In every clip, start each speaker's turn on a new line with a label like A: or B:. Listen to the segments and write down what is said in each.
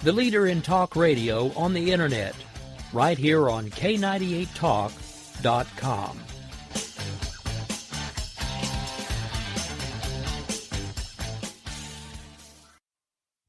A: the leader in talk radio on the Internet, right here on K98Talk.com.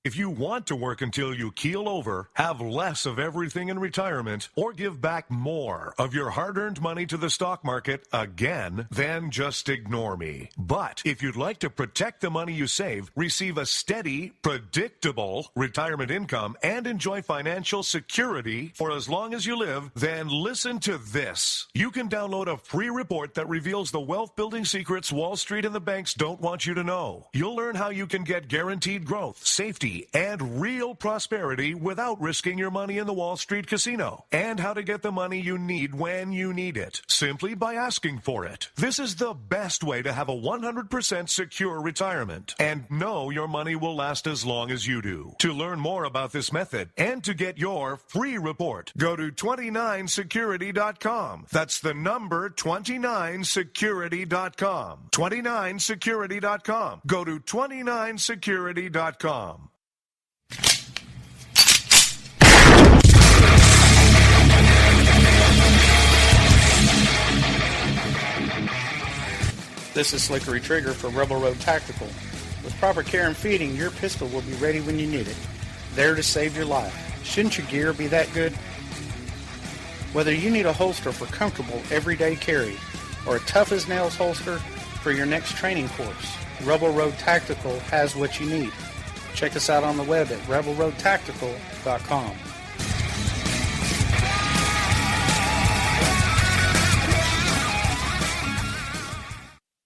B: If you want to work until you keel over, have less of everything in retirement, or give back more of your hard-earned money to the stock market again, then just ignore me. But if you'd like to protect the money you save, receive a steady, predictable retirement income, and enjoy financial security for as long as you live, then listen to this. You can download a free report that reveals the wealth-building secrets Wall Street and the banks don't want you to know. You'll learn how you can get guaranteed growth, safety, and real prosperity without risking your money in the Wall Street casino, and how to get the money you need when you need it, simply by asking for it. This is the best way to have a 100% secure retirement and know your money will last as long as you do. To learn more about this method and to get your free report, go to 29security.com. That's the number 29security.com. 29security.com. Go to 29security.com.
C: This is Slickery Trigger for Rebel Road Tactical. With proper care and feeding, your pistol will be ready when you need it. There to save your life. Shouldn't your gear be that good? Whether you need a holster for comfortable everyday carry or a tough-as-nails holster for your next training course, Rebel Road Tactical has what you need. Check us out on the web at rebelroadtactical.com.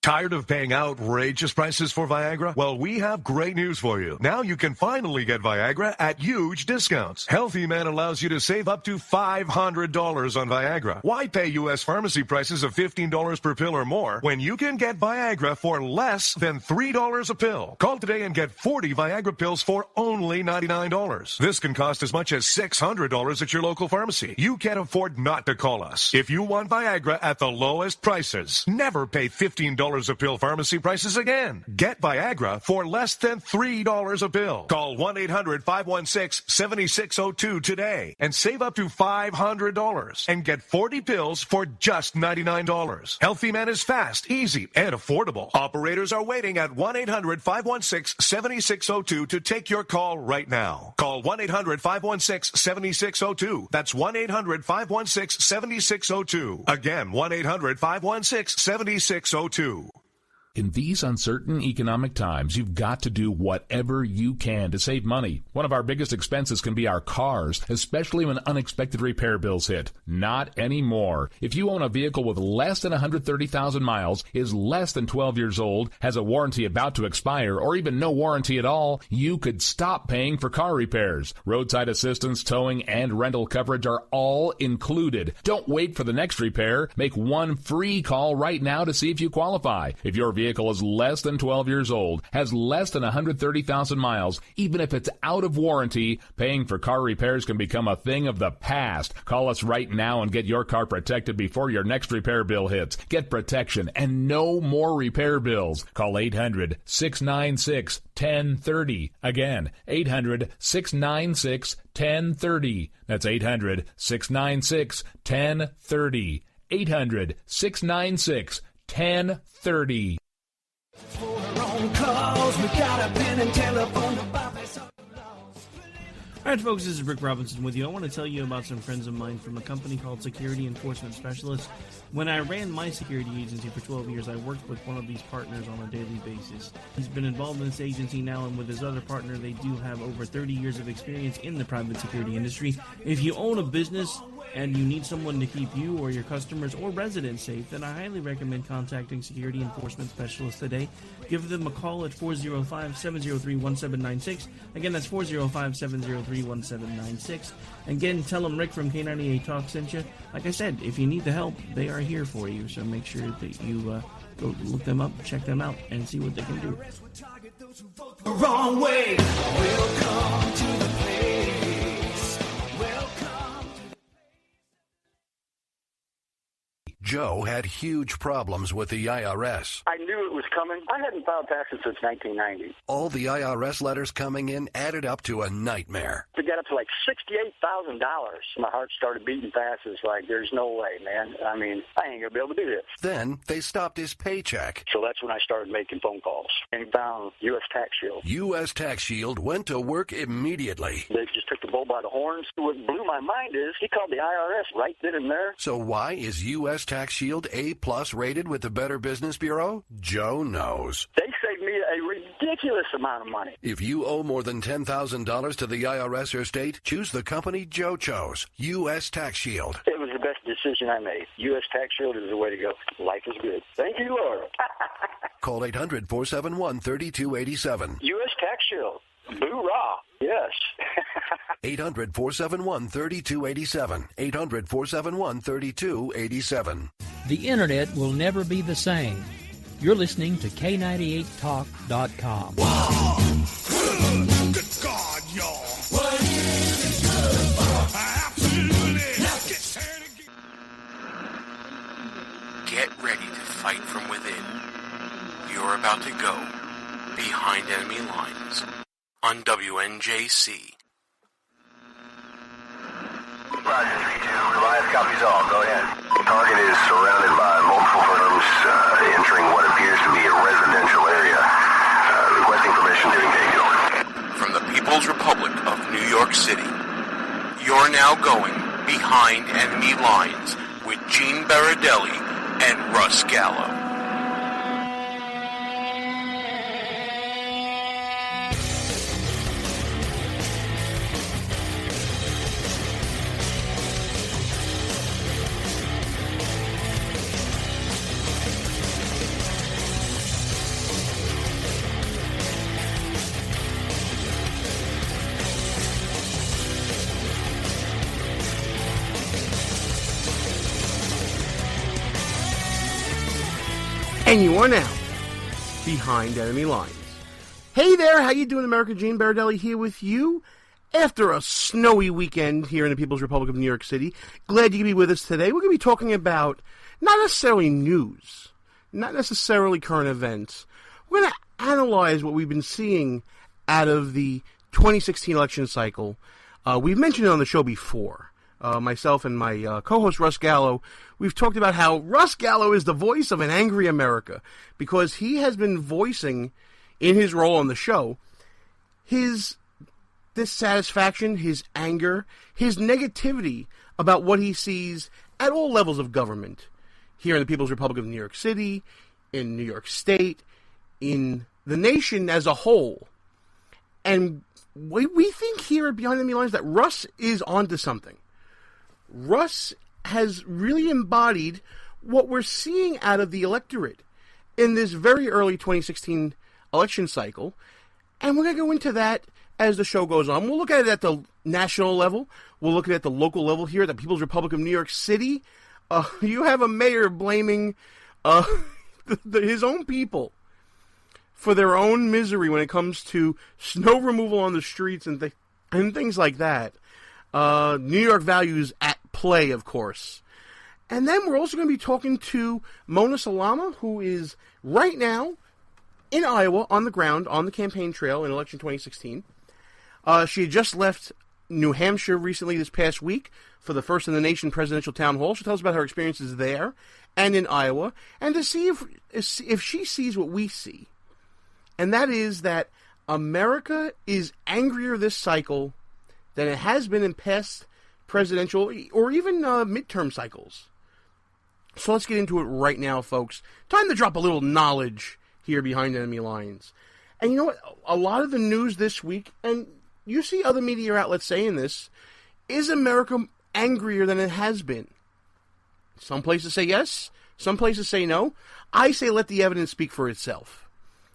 B: Tired of paying outrageous prices for Viagra? Well, we have great news for you. Now you can finally get Viagra at huge discounts. Healthy Man allows you to save up to $500 on Viagra. Why pay U.S. pharmacy prices of $15 per pill or more when you can get Viagra for less than $3 a pill? Call today and get 40 Viagra pills for only $99. This can cost as much as $600 at your local pharmacy. You can't afford not to call us. If you want Viagra at the lowest prices, never pay $15 a pill pharmacy prices again. Get Viagra for less than $3 a pill. Call 1-800-516-7602 today and save up to $500 and get 40 pills for just $99. Healthy Man is fast, easy, and affordable. Operators are waiting at 1-800-516-7602 to take your call right now. Call 1-800-516-7602. That's 1-800-516-7602. Again, 1-800-516-7602.
D: In these uncertain economic times, you've got to do whatever you can to save money. One of our biggest expenses can be our cars, especially when unexpected repair bills hit. Not anymore. If you own a vehicle with less than 130,000 miles, is less than 12 years old, has a warranty about to expire, or even no warranty at all, you could stop paying for car repairs. Roadside assistance, towing, and rental coverage are all included. Don't wait for the next repair. Make one free call right now to see if you qualify. If your vehicle is less than 12 years old, has less than 130,000 miles, even if it's out of warranty, paying for car repairs can become a thing of the past. Call us right now and get your car protected before your next repair bill hits. Get protection and no more repair bills. Call 800-696-1030. Again, 800-696-1030. That's 800-696-1030. 800-696-1030.
E: All right, folks, this is Rick Robinson with you. I want to tell you about some friends of mine from a company called Security Enforcement Specialists. When I ran my security agency for 12 years, I worked with one of these partners on a daily basis. He's been involved in this agency now, and with his other partner, they do have over 30 years of experience in the private security industry. If you own a business and you need someone to keep you or your customers or residents safe, then I highly recommend contacting Security Enforcement Specialists today. Give them a call at 405-703-1796. Again, that's 405-703-1796. Again, tell them Rick from K98 Talk sent you. Like I said, if you need the help, they are here for you. So make sure that you go look them up, check them out, and see what they can do.
F: The wrong way. Welcome to the place.
G: Joe had huge problems with the IRS.
H: I knew it was coming. I hadn't filed taxes since 1990.
G: All the IRS letters coming in added up to a nightmare.
H: To got up to like $68,000. My heart started beating fast. It's like, there's no way, man. I mean, I ain't going to be able to do this.
G: Then they stopped his paycheck.
H: So that's when I started making phone calls and found U.S. Tax Shield.
G: U.S. Tax Shield went to work immediately.
H: They just took the bull by the horns. What blew my mind is he called the IRS right then and there.
G: So why is U.S. Tax Shield A+ rated with the Better Business Bureau? Joe knows.
H: They saved me a ridiculous amount of money.
G: If you owe more than $10,000 to the IRS or state, choose the company Joe chose, U.S. Tax Shield.
H: It was the best decision I made. U.S. Tax Shield is the way to go. Life is good. Thank you, Lord.
G: Call 800-471-3287.
H: U.S. Tax Shield. Boo-rah. Yes.
G: 800-471-3287. 800-471-3287.
A: The Internet will never be the same. You're listening to K98Talk.com.
F: Wow. Good God, y'all. What is it good for? Absolutely. Now
I: get ready to fight from within. You're about to go behind enemy lines on WNJC.
J: Roger, 3-2. Goliath copies all. Go ahead. The target is surrounded by multiple firms entering what appears to be a residential area. Requesting permission to engage.
I: From the People's Republic of New York City, you're now going behind enemy lines with Gene Baradelli and Russ Gallo.
K: And you are now behind enemy lines. Hey there, how you doing, America? Gene Baradelli here with you after a snowy weekend here in the People's Republic of New York City. Glad you can be with us today. We're going to be talking about not necessarily news, not necessarily current events. We're going to analyze what we've been seeing out of the 2016 election cycle. We've mentioned it on the show before. Myself and my co-host Russ Gallo, we've talked about how Russ Gallo is the voice of an angry America because he has been voicing, in his role on the show, his dissatisfaction, his anger, his negativity about what he sees at all levels of government here in the People's Republic of New York City, in New York State, in the nation as a whole. And we think here at Behind Enemy Lines that Russ is onto something. Russ has really embodied what we're seeing out of the electorate in this very early 2016 election cycle, and we're going to go into that as the show goes on. We'll look at it at the national level. We'll look at it at the local level here at the People's Republic of New York City. You have a mayor blaming his own people for their own misery when it comes to snow removal on the streets and things like that. New York values at play, of course. And then we're also going to be talking to Mona Salama, who is right now in Iowa on the ground, on the campaign trail in election 2016. She had just left New Hampshire recently this past week for the First in the Nation presidential town hall. She'll tell us about her experiences there and in Iowa, and to see if she sees what we see. And that is that America is angrier this cycle than it has been in past presidential or even midterm cycles. So let's get into it right now, folks. Time to drop a little knowledge here behind enemy lines. And you know what? A lot of the news this week, and you see other media outlets saying this, is America angrier than it has been? Some places say yes, some places say no. I say let the evidence speak for itself.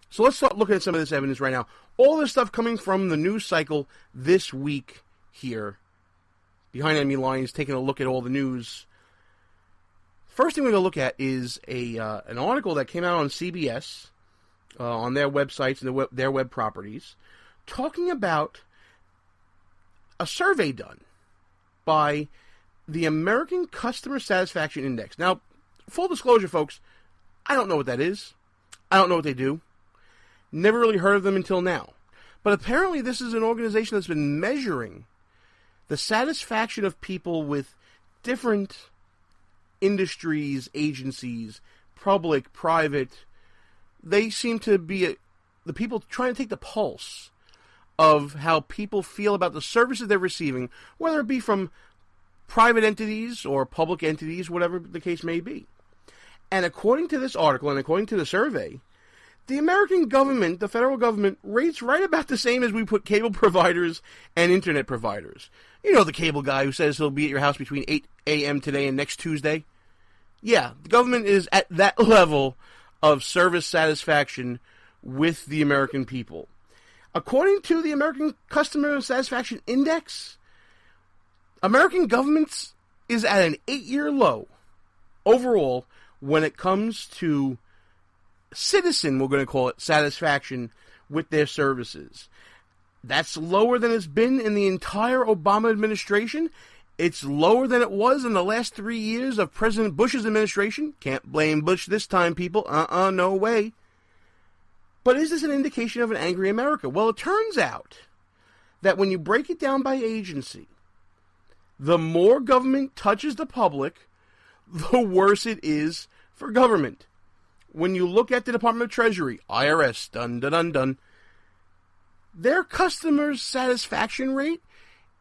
K: So let's start looking at some of this evidence right now. All this stuff coming from the news cycle this week here. Behind Enemy Lines, taking a look at all the news. First thing we're going to look at is an article that came out on CBS, on their websites and their web properties, talking about a survey done by the American Customer Satisfaction Index. Now, full disclosure, folks, I don't know what that is. I don't know what they do. Never really heard of them until now. But apparently this is an organization that's been measuring the satisfaction of people with different industries, agencies, public, private, they seem to be the people trying to take the pulse of how people feel about the services they're receiving, whether it be from private entities or public entities, whatever the case may be. And according to this article and according to the survey, the American government, the federal government, rates right about the same as we put cable providers and internet providers. You know the cable guy who says he'll be at your house between 8 a.m. today and next Tuesday? Yeah, the government is at that level of service satisfaction with the American people. According to the American Customer Satisfaction Index, American government is at an 8-year low overall when it comes to citizen, we're going to call it, satisfaction with their services. That's lower than it's been in the entire Obama administration. It's lower than it was in the last 3 years of President Bush's administration. Can't blame Bush this time, people. No way. But is this an indication of an angry America? Well, it turns out that when you break it down by agency, the more government touches the public, the worse it is for government. When you look at the Department of Treasury, IRS, dun, their customers' satisfaction rate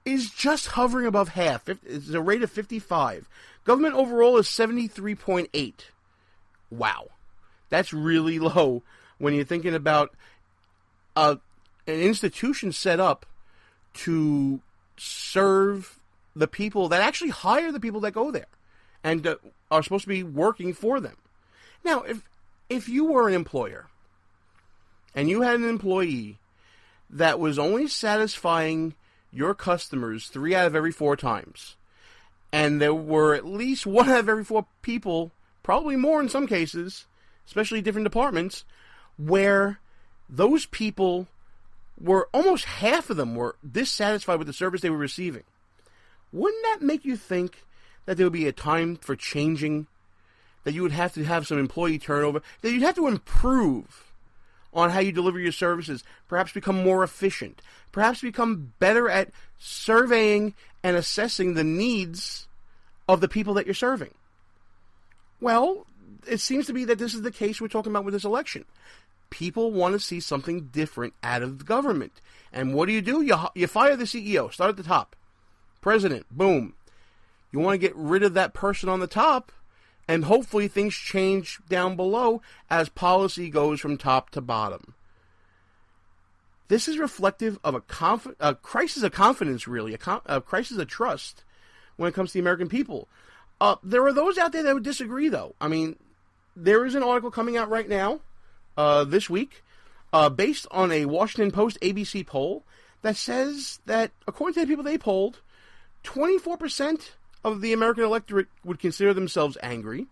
K: is just hovering above half. It's a rate of 55. Government overall is 73.8. Wow. That's really low when you're thinking about an institution set up to serve the people that actually hire the people that go there and are supposed to be working for them. Now, if you were an employer and you had an employee that was only satisfying your customers 3 out of every 4 times, and there were at least 1 out of every 4 people, probably more in some cases, especially different departments, where those people were, almost half of them were dissatisfied with the service they were receiving, wouldn't that make you think that there would be a time for changing, that you would have to have some employee turnover, that you'd have to improve on how you deliver your services, perhaps become more efficient, perhaps become better at surveying and assessing the needs of the people that you're serving? Well, it seems to be that this is the case we're talking about with this election. People want to see something different out of the government. And what do? You fire the CEO, start at the top. President, boom. You want to get rid of that person on the top, and hopefully things change down below as policy goes from top to bottom. This is reflective of a crisis of confidence, really, a crisis of trust when it comes to the American people. There are those out there that would disagree, though. I mean, there is an article coming out right now, this week, based on a Washington Post ABC poll that says that, according to the people they polled, 24% of the American electorate would consider themselves angry.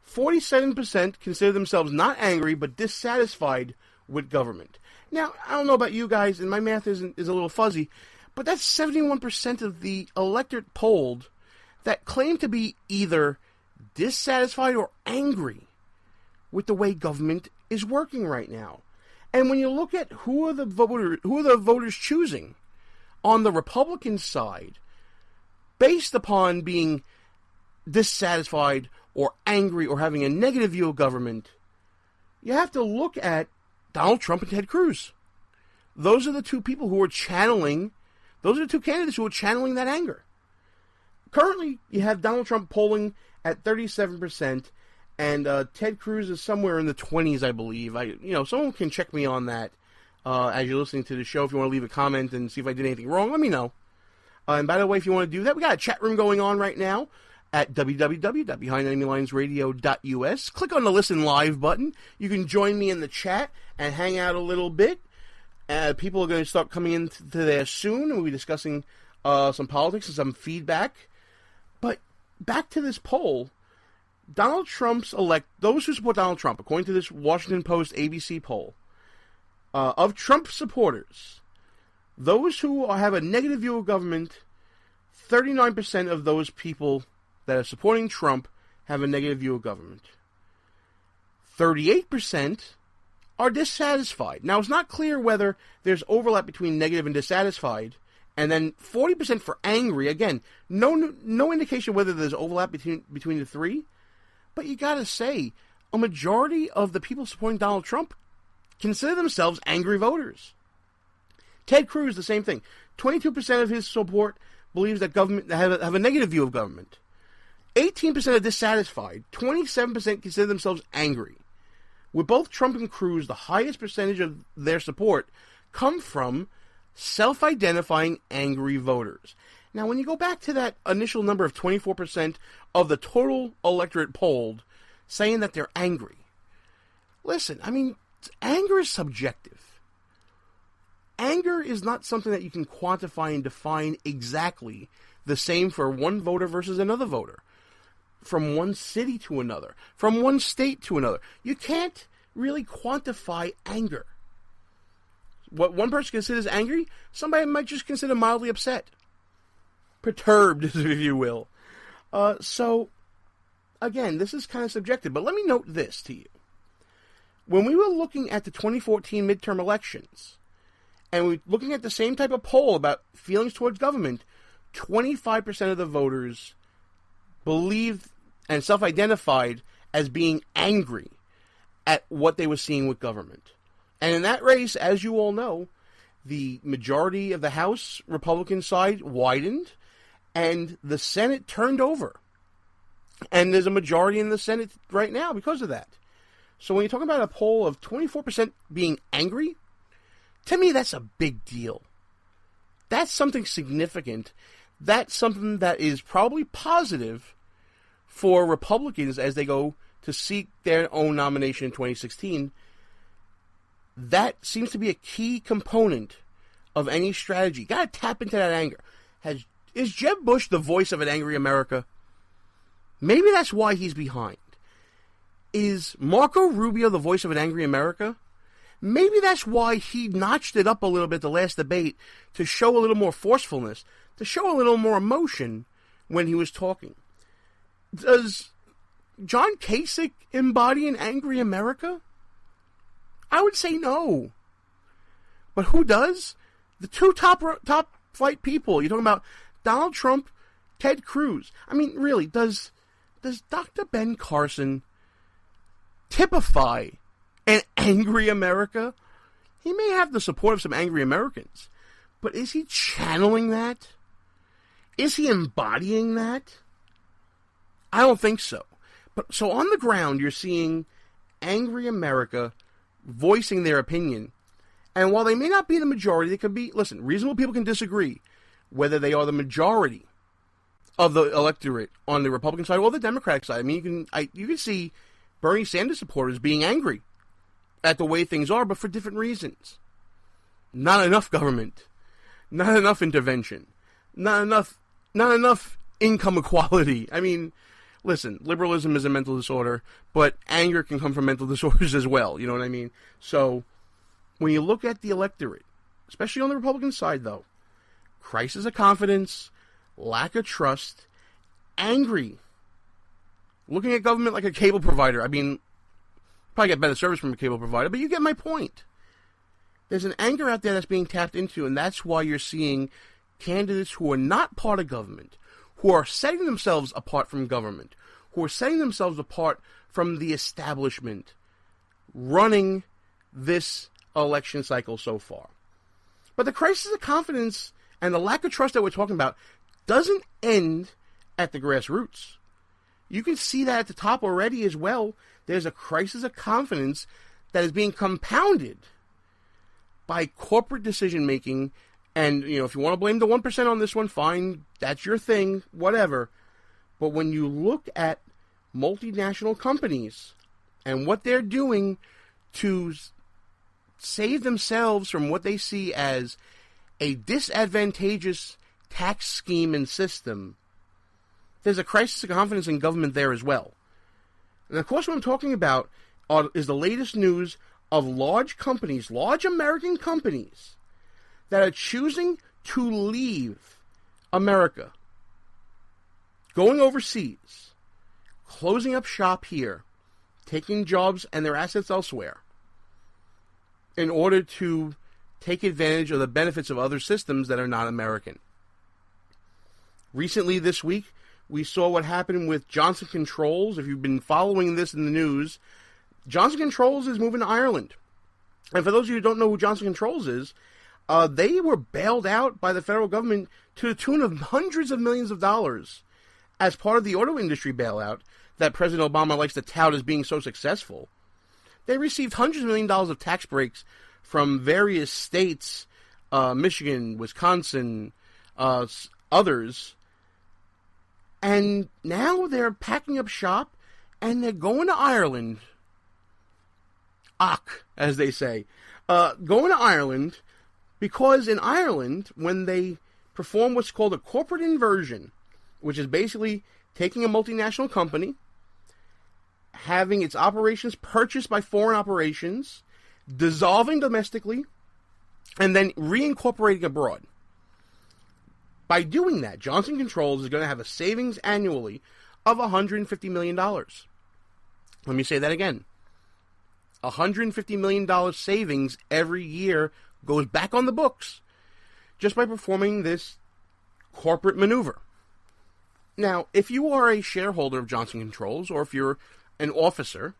K: 47% consider themselves not angry, but dissatisfied with government. Now, I don't know about you guys, and my math is a little fuzzy, but that's 71% of the electorate polled that claim to be either dissatisfied or angry with the way government is working right now. And when you look at who are the voters choosing on the Republican side, based upon being dissatisfied or angry or having a negative view of government, you have to look at Donald Trump and Ted Cruz. Those are the two people who are channeling, those are the two candidates who are channeling that anger. Currently, you have Donald Trump polling at 37%, and Ted Cruz is somewhere in the 20s, I believe. Someone can check me on that as you're listening to the show. If you want to leave a comment and see if I did anything wrong, let me know. And by the way, if you want to do that, we got a chat room going on right now at www.behindenemylinesradio.us. Click on the Listen Live button. You can join me in the chat and hang out a little bit. People are going to start coming into there soon, and we'll be discussing some politics and some feedback. But back to this poll, those who support Donald Trump, according to this Washington Post ABC poll, of Trump supporters, those who have a negative view of government, 39% of those people that are supporting Trump have a negative view of government. 38% are dissatisfied. Now, it's not clear whether there's overlap between negative and dissatisfied And then 40% for angry. Again, no indication whether there's overlap between the three. But you got to say, a majority of the people supporting Donald Trump consider themselves angry voters. Ted Cruz, the same thing. 22% of his support believes that government have a negative view of government. 18% are dissatisfied. 27% consider themselves angry. With both Trump and Cruz, the highest percentage of their support come from self-identifying angry voters. Now, when you go back to that initial number of 24% of the total electorate polled saying that they're angry, listen, I mean, anger is subjective. Anger is not something that you can quantify and define exactly the same for one voter versus another voter, from one city to another, from one state to another. You can't really quantify anger. What one person considers angry, somebody might just consider mildly upset. Perturbed, if you will. So, again, this is kind of subjective, but let me note this to you. When we were looking at the 2014 midterm elections, and we were looking at the same type of poll about feelings towards government, 25% of the voters believed and self-identified as being angry at what they were seeing with government. And in that race, as you all know, the majority of the House Republican side widened, and the Senate turned over. And there's a majority in the Senate right now because of that. So when you're talking about a poll of 24% being angry, to me that's a big deal. That's something significant. That's something that is probably positive for Republicans as they go to seek their own nomination in 2016. That seems to be a key component of any strategy. Got to tap into that anger. Is Jeb Bush the voice of an angry America? Maybe that's why he's behind. Is Marco Rubio the voice of an angry America? Maybe that's why he notched it up a little bit the last debate to show a little more forcefulness, to show a little more emotion when he was talking. Does John Kasich embody an angry America? I would say no. But who does? The two top flight people. You're talking about Donald Trump, Ted Cruz. I mean, really, does Dr. Ben Carson typify an angry America? He may have the support of some angry Americans, but is he channeling that? Is he embodying that? I don't think so. But so on the ground, you're seeing angry America voicing their opinion. And while they may not be the majority, they could be, listen, reasonable people can disagree whether they are the majority of the electorate on the Republican side or the Democratic side. I mean, you can see Bernie Sanders supporters being angry at the way things are, but for different reasons. Not enough government, not enough intervention, not enough income equality. I mean, listen, liberalism is a mental disorder, but anger can come from mental disorders as well. You know what I mean? So when you look at the electorate, especially on the Republican side, though, crisis of confidence, lack of trust, angry, looking at government like a cable provider. I mean, probably get better service from a cable provider, but you get my point. There's an anger out there that's being tapped into, and that's why you're seeing candidates who are not part of government, who are setting themselves apart from government, who are setting themselves apart from the establishment, running this election cycle so far. But the crisis of confidence and the lack of trust that we're talking about doesn't end at the grassroots. You can see that at the top already as well. There's a crisis of confidence that is being compounded by corporate decision-making. And, you know, if you want to blame the 1% on this one, fine, that's your thing, whatever. But when you look at multinational companies and what they're doing to save themselves from what they see as a disadvantageous tax scheme and system, there's a crisis of confidence in government there as well. And of course what I'm talking about is the latest news of large companies, large American companies, that are choosing to leave America, going overseas, closing up shop here, taking jobs and their assets elsewhere, in order to take advantage of the benefits of other systems that are not American. Recently this week, we saw what happened with Johnson Controls. If you've been following this in the news, Johnson Controls is moving to Ireland. And for those of you who don't know who Johnson Controls is, they were bailed out by the federal government to the tune of hundreds of millions of dollars as part of the auto industry bailout that President Obama likes to tout as being so successful. They received hundreds of millions of dollars of tax breaks from various states, Michigan, Wisconsin, others. And now they're packing up shop and they're going to Ireland. As they say. Going to Ireland because in Ireland, when they perform what's called a corporate inversion, which is basically taking a multinational company, having its operations purchased by foreign operations, dissolving domestically, and then reincorporating abroad. By doing that, Johnson Controls is going to have a savings annually of $150 million. Let me say that again. $150 million savings every year goes back on the books just by performing this corporate maneuver. Now, if you are a shareholder of Johnson Controls, or if you're an officer,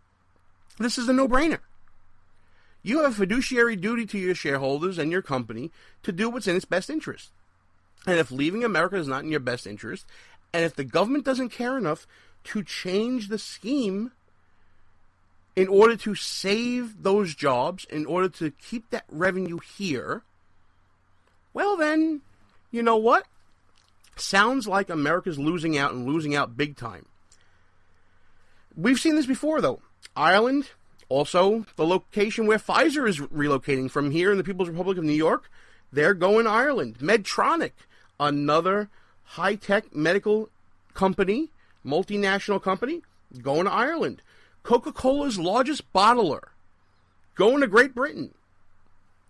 K: this is a no-brainer. You have a fiduciary duty to your shareholders and your company to do what's in its best interest. And if leaving America is not in your best interest, and if the government doesn't care enough to change the scheme in order to save those jobs, in order to keep that revenue here, well then, you know what? Sounds like America's losing out and losing out big time. We've seen this before, though. Ireland, also the location where Pfizer is relocating from here in the People's Republic of New York, they're going to Ireland. Medtronic, another high-tech medical company, multinational company, going to Ireland. Coca-Cola's largest bottler, going to Great Britain.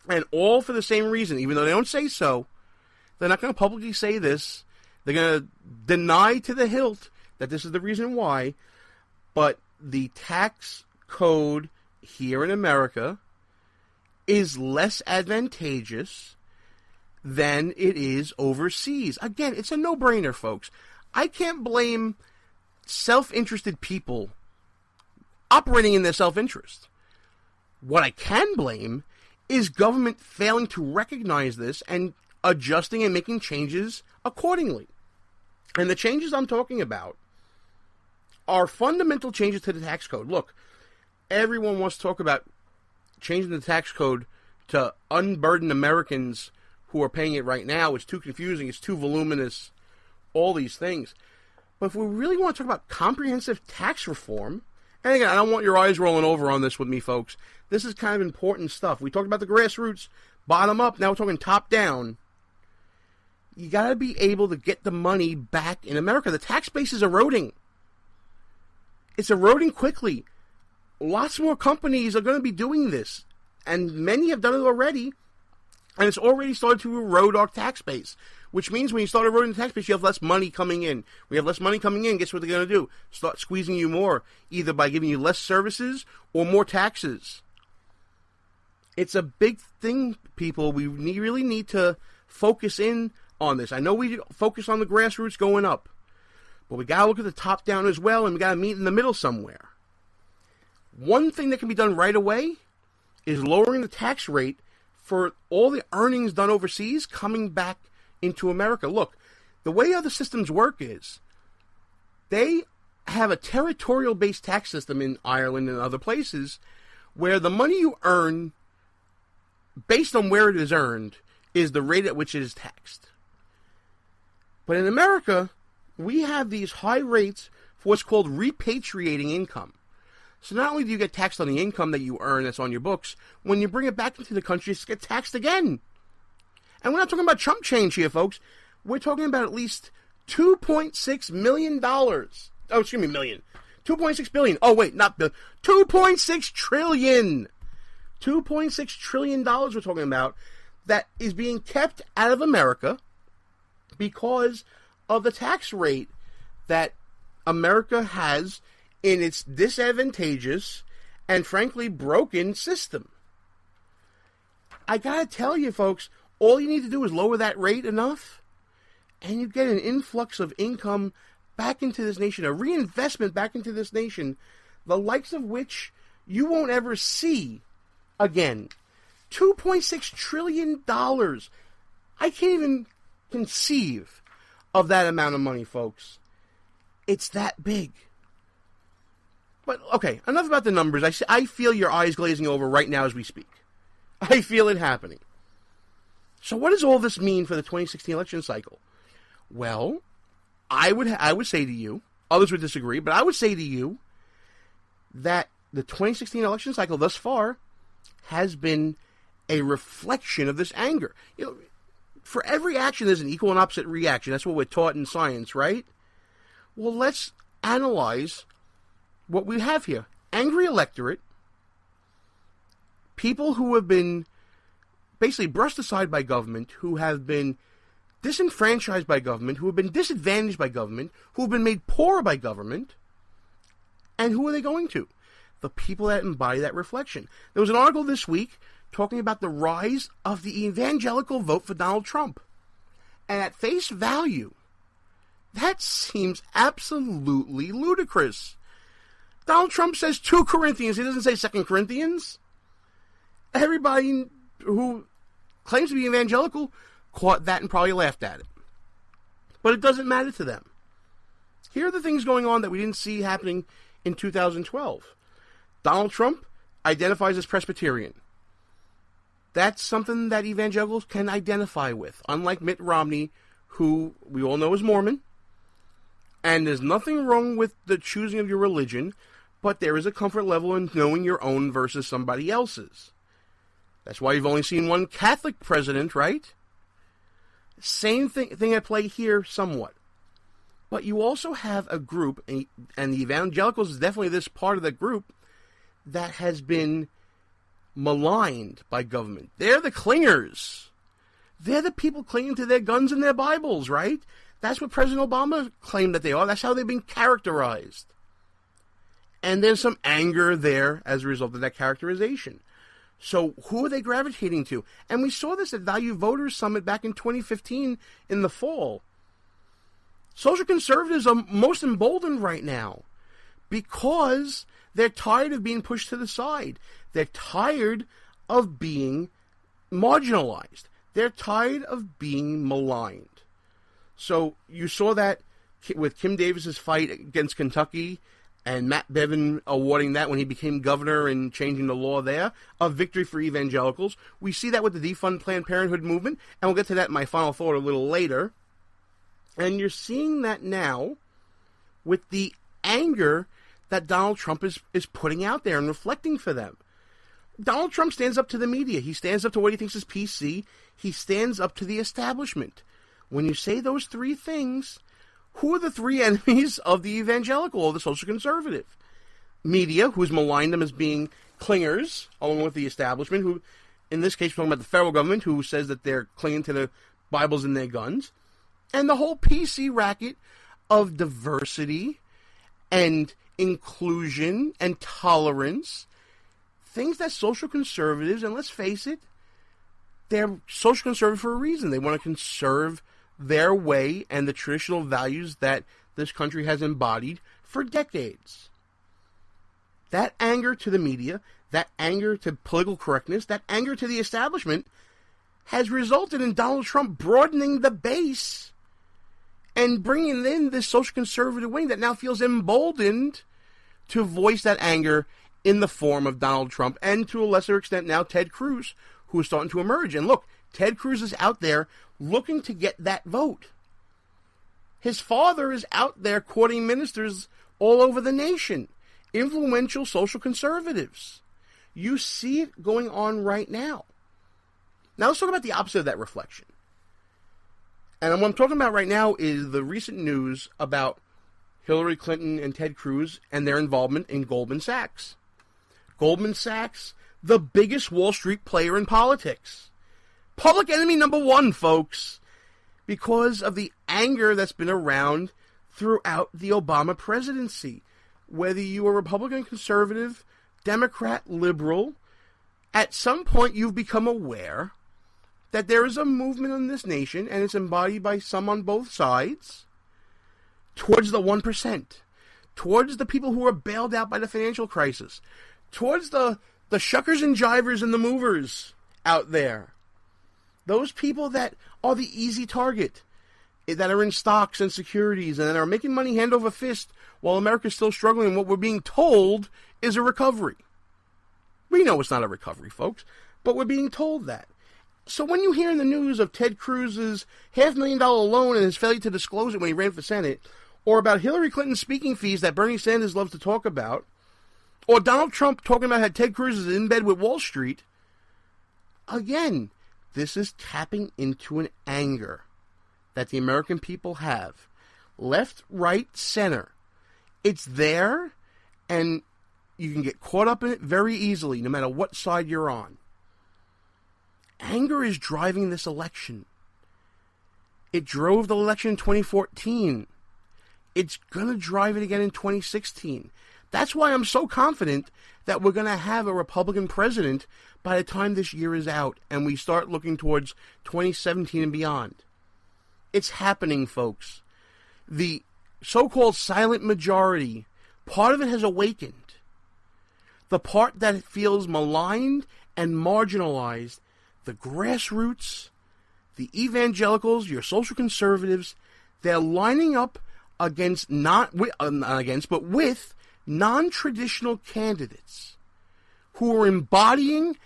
K: And all for the same reason. Even though they don't say so, they're not going to publicly say this. They're going to deny to the hilt that this is the reason why. But the tax code here in America is less advantageous than it is overseas. Again, it's a no-brainer, folks. I can't blame self-interested people operating in their self-interest. What I can blame is government failing to recognize this and adjusting and making changes accordingly. And the changes I'm talking about are fundamental changes to the tax code. Look, everyone wants to talk about changing the tax code to unburden Americans who are paying it right now. It's too confusing, it's too voluminous, all these things. But if we really want to talk about comprehensive tax reform, and again, I don't want your eyes rolling over on this with me, folks. This is kind of important stuff. We talked about the grassroots, bottom up, now we're talking top down. You got to be able to get the money back in America. The tax base is eroding. It's eroding quickly. Lots more companies are going to be doing this, and many have done it already, and it's already started to erode our tax base, which means when you start eroding the tax base, you have less money coming in. When you have less money coming in, guess what they're going to do? Start squeezing you more, either by giving you less services or more taxes. It's a big thing, people. We really need to focus in on this. I know we focus on the grassroots going up, but we got to look at the top down as well, and we got to meet in the middle somewhere. One thing that can be done right away is lowering the tax rate for all the earnings done overseas coming back into America. Look, the way other systems work is they have a territorial-based tax system in Ireland and other places where the money you earn, based on where it is earned, is the rate at which it is taxed. But in America, we have these high rates for what's called repatriating income. So not only do you get taxed on the income that you earn that's on your books, when you bring it back into the country, you get taxed again. And we're not talking about chump change here, folks. We're talking about at least $2.6 million. Oh, excuse me, million. 2.6 billion. Oh, wait, not billion. 2.6 trillion. $2.6 trillion we're talking about that is being kept out of America because of the tax rate that America has in its disadvantageous and frankly broken system. I gotta tell you, folks, all you need to do is lower that rate enough, and you get an influx of income back into this nation, a reinvestment back into this nation, the likes of which you won't ever see again. $2.6 trillion. I can't even conceive of that amount of money, folks. It's that big. But, okay, enough about the numbers. I feel your eyes glazing over right now as we speak. I feel it happening. So what does all this mean for the 2016 election cycle? Well, I would say to you, others would disagree, but I would say to you that the 2016 election cycle thus far has been a reflection of this anger. You know, for every action, there's an equal and opposite reaction. That's what we're taught in science, right? Well, let's analyze what we have here. Angry electorate, people who have been basically brushed aside by government, who have been disenfranchised by government, who have been disadvantaged by government, who have been made poor by government, and who are they going to? The people that embody that reflection. There was an article this week talking about the rise of the evangelical vote for Donald Trump. And at face value, that seems absolutely ludicrous. Donald Trump says 2 Corinthians. He doesn't say 2 Corinthians. Everybody who claims to be evangelical caught that and probably laughed at it. But it doesn't matter to them. Here are the things going on that we didn't see happening in 2012. Donald Trump identifies as Presbyterian. That's something that evangelicals can identify with, unlike Mitt Romney, who we all know is Mormon. And there's nothing wrong with the choosing of your religion, but there is a comfort level in knowing your own versus somebody else's. That's why you've only seen one Catholic president, right? Same thing at play here somewhat. But you also have a group, and the evangelicals is definitely this part of the group, that has been maligned by government. They're the clingers. They're the people clinging to their guns and their Bibles, right? That's what President Obama claimed that they are. That's how they've been characterized. And there's some anger there as a result of that characterization. So who are they gravitating to? And we saw this at Value Voters Summit back in 2015 in the fall. Social conservatives are most emboldened right now because they're tired of being pushed to the side. They're tired of being marginalized. They're tired of being maligned. So you saw that with Kim Davis's fight against Kentucky and Matt Bevin awarding that when he became governor and changing the law there, a victory for evangelicals. We see that with the defund Planned Parenthood movement, and we'll get to that in my final thought a little later. And you're seeing that now with the anger that Donald Trump is putting out there and reflecting for them. Donald Trump stands up to the media. He stands up to what he thinks is PC. He stands up to the establishment. When you say those 3 things, who are the 3 enemies of the evangelical or the social conservative? Media, who's maligned them as being clingers, along with the establishment, who, in this case, we're talking about the federal government, who says that they're clinging to the Bibles and their guns. And the whole PC racket of diversity and inclusion and tolerance, things that social conservatives, and let's face it, they're social conservative for a reason. They want to conserve their way and the traditional values that this country has embodied for decades. That anger to the media, that anger to political correctness, that anger to the establishment has resulted in Donald Trump broadening the base and bringing in this social conservative wing that now feels emboldened to voice that anger in the form of Donald Trump and, to a lesser extent now, Ted Cruz, who is starting to emerge. And look, Ted Cruz is out there looking to get that vote. His father is out there courting ministers all over the nation, influential social conservatives. You see it going on right now. Now let's talk about the opposite of that reflection. And what I'm talking about right now is the recent news about Hillary Clinton and Ted Cruz and their involvement in Goldman Sachs. Goldman Sachs, the biggest Wall Street player in politics. Public enemy number 1, folks, because of the anger that's been around throughout the Obama presidency. Whether you are Republican, conservative, Democrat, liberal, At some point, you've become aware that there is a movement in this nation, and it's embodied by some on both sides, towards the 1%, towards the people who were bailed out by the financial crisis, towards the shuckers and jivers and the movers out there. Those people that are the easy target, that are in stocks and securities and that are making money hand over fist while America's still struggling. What we're being told is a recovery. We know it's not a recovery, folks, but we're being told that. So when you hear in the news of Ted Cruz's $500,000 loan and his failure to disclose it when he ran for Senate, or about Hillary Clinton's speaking fees that Bernie Sanders loves to talk about, or Donald Trump talking about how Ted Cruz is in bed with Wall Street, again, this is tapping into an anger that the American people have. Left, right, center. It's there, and you can get caught up in it very easily, no matter what side you're on. Anger is driving this election. It drove the election in 2014. It's going to drive it again in 2016. That's why I'm so confident that we're going to have a Republican president by the time this year is out and we start looking towards 2017 and beyond. It's happening, folks. The so-called silent majority, part of it has awakened. The part that feels maligned and marginalized, the grassroots, the evangelicals, your social conservatives, they're lining up with non-traditional candidates who are embodying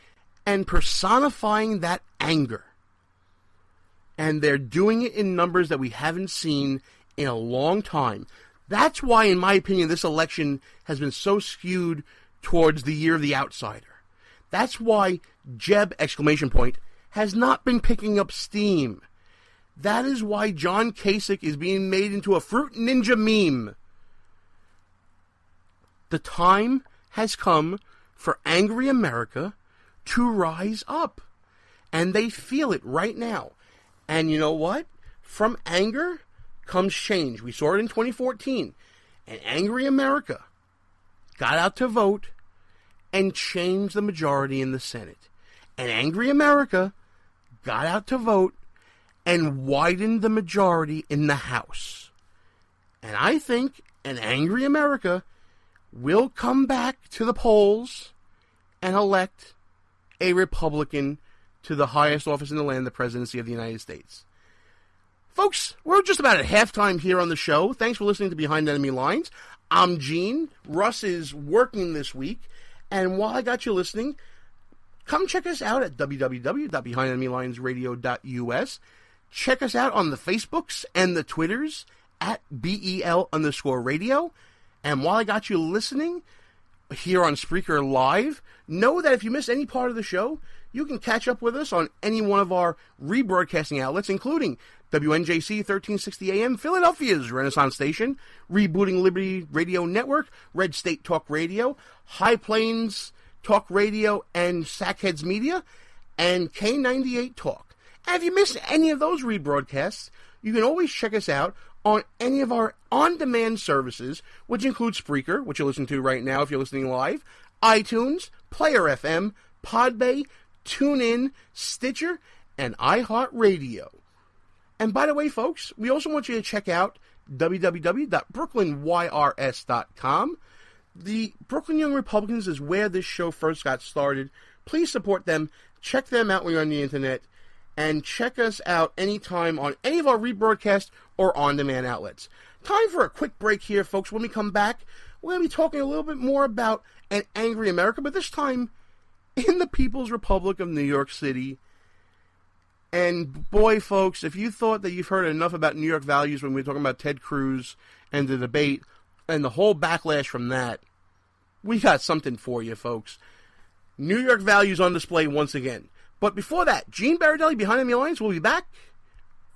K: and personifying that anger. And they're doing it in numbers that we haven't seen in a long time. That's why, in my opinion, this election has been so skewed towards the year of the outsider. That's why Jeb, ! Has not been picking up steam. That is why John Kasich is being made into a Fruit Ninja meme. The time has come for angry America to rise up. And they feel it right now. And you know what? From anger comes change. We saw it in 2014. And angry America got out to vote and changed the majority in the Senate. And angry America got out to vote and widened the majority in the House. And I think an angry America will come back to the polls and elect a Republican to the highest office in the land, the presidency of the United States. Folks, we're just about at halftime here on the show. Thanks for listening to Behind Enemy Lines. I'm Gene. Russ is working this week. And while I got you listening, come check us out at www.BehindEnemyLinesRadio.us. Check us out on the Facebooks and the Twitters at BEL_radio. And while I got you listening here on Spreaker Live, know that if you miss any part of the show, you can catch up with us on any one of our rebroadcasting outlets, including WNJC 1360 AM, Philadelphia's Renaissance Station, Rebooting Liberty Radio Network, Red State Talk Radio, High Plains Talk Radio, and Sackheads Media, and K98 Talk. And if you missed any of those rebroadcasts, you can always check us out on any of our on-demand services, which include Spreaker, which you're listening to right now if you're listening live, iTunes, Player FM, Podbay, TuneIn, Stitcher, and iHeartRadio. And by the way, folks, we also want you to check out www.brooklynYRS.com. The Brooklyn Young Republicans is where this show first got started. Please support them. Check them out when you're on the internet. And check us out anytime on any of our rebroadcast or on-demand outlets. Time for a quick break here, folks. When we come back, we're going to be talking a little bit more about an angry America, but this time in the People's Republic of New York City. And boy, folks, if you thought that you've heard enough about New York values when we were talking about Ted Cruz and the debate and the whole backlash from that, we got something for you, folks. New York values on display once again. But before that, Gene Baradelli, Behind Enemy Lines, will be back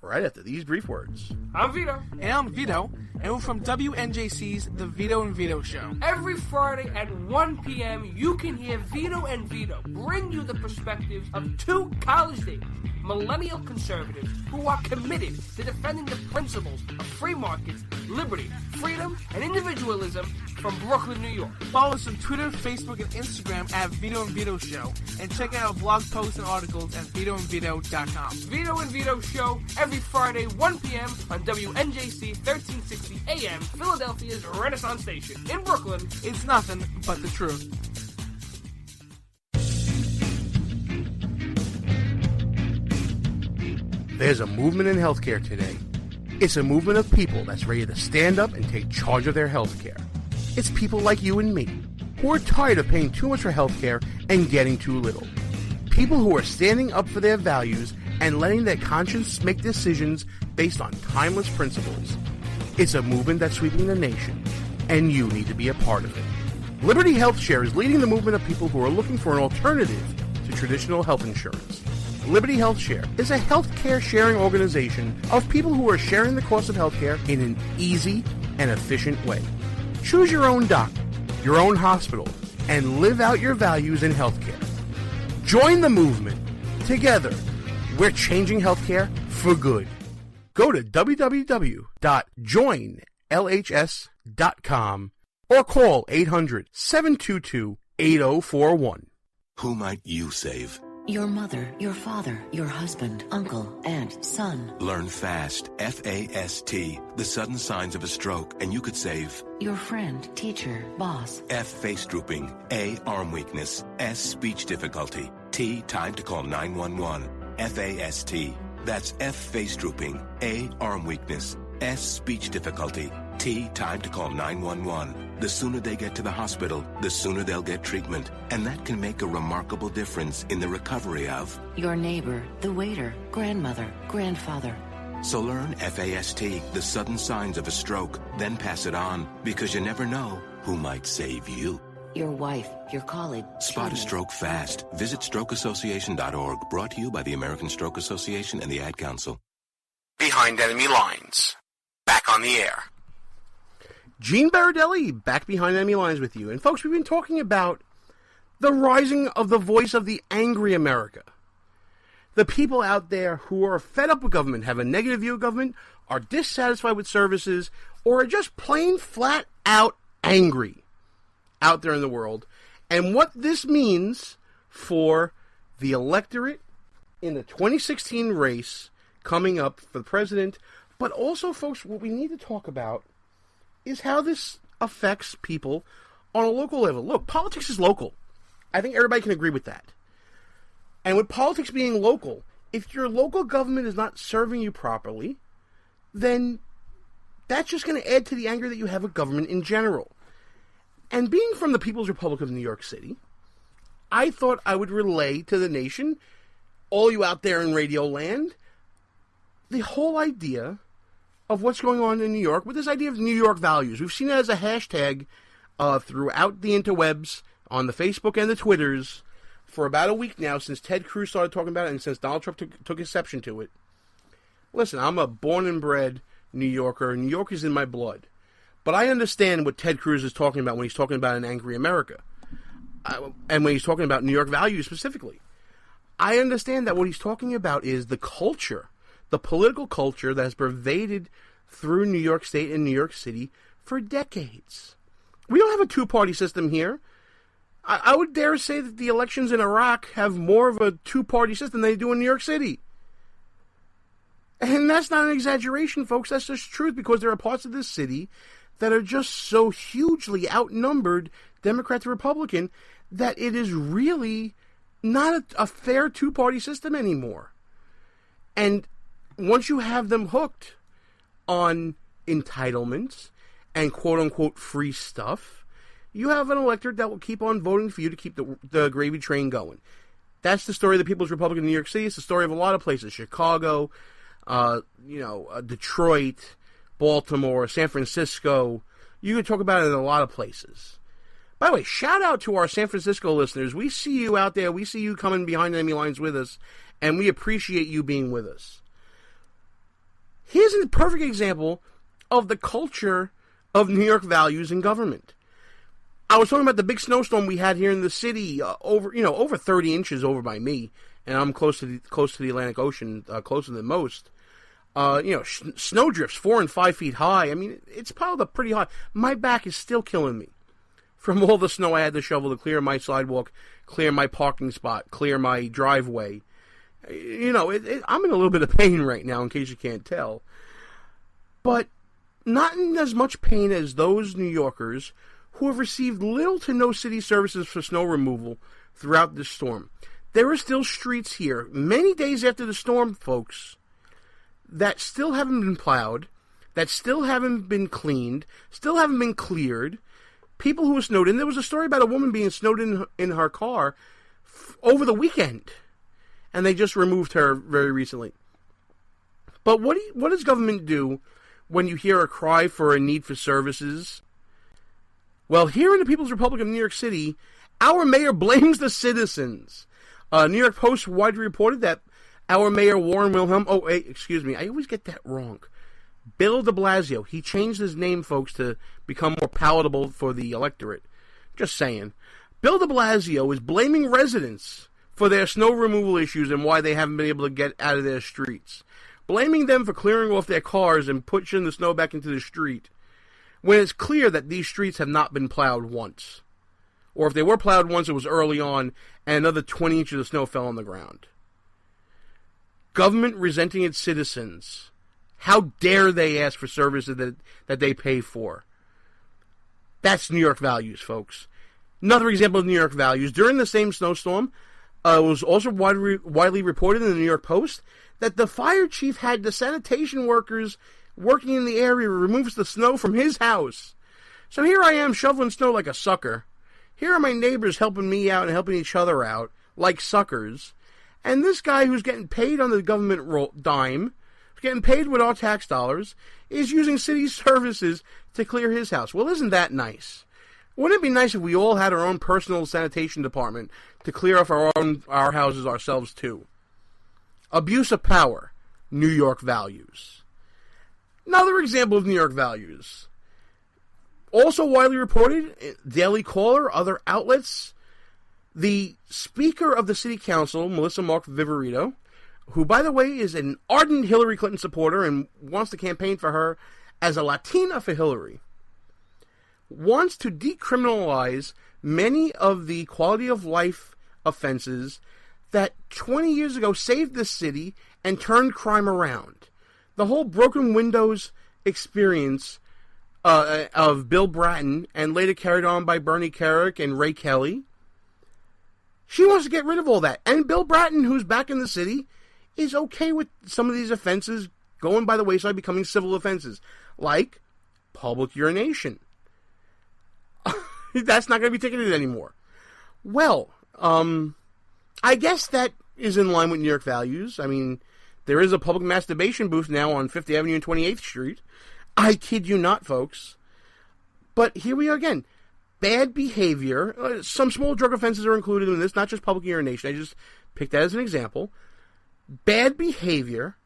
K: right after these brief words.
L: I'm Vito.
M: And I'm Vito, and we're from WNJC's The Vito and Vito Show.
L: Every Friday at 1 p.m., you can hear Vito and Vito bring you the perspectives of two college-age millennial conservatives who are committed to defending the principles of free markets, liberty, freedom, and individualism from Brooklyn, New York.
M: Follow us on Twitter, Facebook, and Instagram at Vito and Vito Show, and check out our blog posts and articles at VitoandVito.com.
L: Vito and Vito Show every Friday, 1 p.m. on WNJC 1360 AM, Philadelphia's Renaissance Station. In Brooklyn,
M: it's nothing but the truth.
K: There's a movement in healthcare today. It's a movement of people that's ready to stand up and take charge of their healthcare. It's people like you and me who are tired of paying too much for healthcare and getting too little. People who are standing up for their values and letting their conscience make decisions based on timeless principles. It's a movement that's sweeping the nation, and you need to be a part of it. Liberty HealthShare is leading the movement of people who are looking for an alternative to traditional health insurance. Liberty HealthShare is a healthcare sharing organization of people who are sharing the cost of healthcare in an easy and efficient way. Choose your own doctor, your own hospital, and live out your values in healthcare. Join the movement. Together, we're changing healthcare for good. Go to www.joinlhs.com or call 800-722-8041.
N: Who might you save?
O: Your mother, your father, your husband, uncle, aunt, son.
N: Learn FAST, F-A-S-T, the sudden signs of a stroke, and you could save.
O: Your friend, teacher, boss.
N: F, face drooping. A, arm weakness. S, speech difficulty. T, time to call 911. F-A-S-T. That's F, face drooping. A, arm weakness. S, speech difficulty. T, time to call 911. The sooner they get to the hospital, the sooner they'll get treatment. And that can make a remarkable difference in the recovery of
O: your neighbor, the waiter, grandmother, grandfather.
N: So learn FAST, the sudden signs of a stroke, then pass it on, because you never know who might save you.
O: Your wife, your colleague.
N: Spot a stroke fast. Visit strokeassociation.org. Brought to you by the American Stroke Association and the Ad Council.
I: Behind Enemy Lines. Back on the air.
K: Gene Baradelli, back behind enemy lines with you. And folks, we've been talking about the rising of the voice of the angry America. The people out there who are fed up with government, have a negative view of government, are dissatisfied with services, or are just plain flat out angry out there in the world. And what this means for the electorate in the 2016 race coming up for the president. But also, folks, what we need to talk about is how this affects people on a local level. Look, politics is local. I think everybody can agree with that. And with politics being local, if your local government is not serving you properly, then that's just going to add to the anger that you have with government in general. And being from the People's Republic of New York City, I thought I would relay to the nation, all you out there in radio land, the whole idea of what's going on in New York with this idea of New York values. We've seen it as a hashtag throughout the interwebs, on the Facebook and the Twitters, for about a week now, since Ted Cruz started talking about it and since Donald Trump took exception to it. Listen, I'm a born and bred New Yorker. New York is in my blood. But I understand what Ted Cruz is talking about when he's talking about an angry America. And when he's talking about New York values specifically. I understand that what he's talking about is the culture, the political culture that has pervaded through New York State and New York City for decades. We don't have a two-party system here. I would dare say that the elections in Iraq have more of a two-party system than they do in New York City. And that's not an exaggeration, folks. That's just truth, because there are parts of this city that are just so hugely outnumbered, Democrat to Republican, that it is really not a fair two-party system anymore. And once you have them hooked on entitlements and quote-unquote free stuff, you have an electorate that will keep on voting for you to keep the gravy train going. That's the story of the People's Republic of New York City. It's the story of a lot of places. Chicago, Detroit, Baltimore, San Francisco. You can talk about it in a lot of places. By the way, shout out to our San Francisco listeners. We see you out there. We see you coming behind enemy lines with us, and we appreciate you being with us. Here's a perfect example of the culture of New York values in government. I was talking about the big snowstorm we had here in the city, over 30 inches over by me, and I'm close to the Atlantic Ocean, closer than most. Snow drifts 4 and 5 feet high. I mean, it's piled up pretty high. My back is still killing me from all the snow I had to shovel to clear my sidewalk, clear my parking spot, clear my driveway. I'm in a little bit of pain right now, in case you can't tell. But not in as much pain as those New Yorkers who have received little to no city services for snow removal throughout this storm. There are still streets here, many days after the storm, folks, that still haven't been plowed, that still haven't been cleaned, still haven't been cleared. People who were snowed in. There was a story about a woman being snowed in her car over the weekend, and they just removed her very recently. But what does government do when you hear a cry for a need for services? Well, here in the People's Republic of New York City, our mayor blames the citizens. New York Post widely reported that our mayor, Warren Wilhelm, I always get that wrong. Bill de Blasio. He changed his name, folks, to become more palatable for the electorate. Just saying. Bill de Blasio is blaming residents for their snow removal issues and why they haven't been able to get out of their streets. Blaming them for clearing off their cars and pushing the snow back into the street, when it's clear that these streets have not been plowed once. Or if they were plowed once, it was early on, and another 20 inches of snow fell on the ground. Government resenting its citizens. How dare they ask for services that they pay for? That's New York values, folks. Another example of New York values. During the same snowstorm, it was also widely reported in the New York Post that the fire chief had the sanitation workers working in the area removes the snow from his house. So here I am shoveling snow like a sucker. Here are my neighbors helping me out and helping each other out like suckers. And this guy who's getting paid on the government dime, getting paid with our tax dollars, is using city services to clear his house. Well, isn't that nice? Wouldn't it be nice if we all had our own personal sanitation department to clear off our houses ourselves too? Abuse of power. New York values. Another example of New York values. Also widely reported, Daily Caller, other outlets, the Speaker of the City Council, Melissa Mark Viverito, who, by the way, is an ardent Hillary Clinton supporter and wants to campaign for her as a Latina for Hillary, wants to decriminalize many of the quality of life offenses that 20 years ago saved this city and turned crime around. The whole broken windows experience of Bill Bratton, and later carried on by Bernie Kerik and Ray Kelly, she wants to get rid of all that. And Bill Bratton, who's back in the city, is okay with some of these offenses going by the wayside, becoming civil offenses, like public urination. That's not going to be ticketed anymore. Well, I guess that is in line with New York values. I mean, there is a public masturbation booth now on 5th Avenue and 28th Street. I kid you not, folks. But here we are again. Bad behavior. Some small drug offenses are included in this, not just public urination. I just picked that as an example. Bad behavior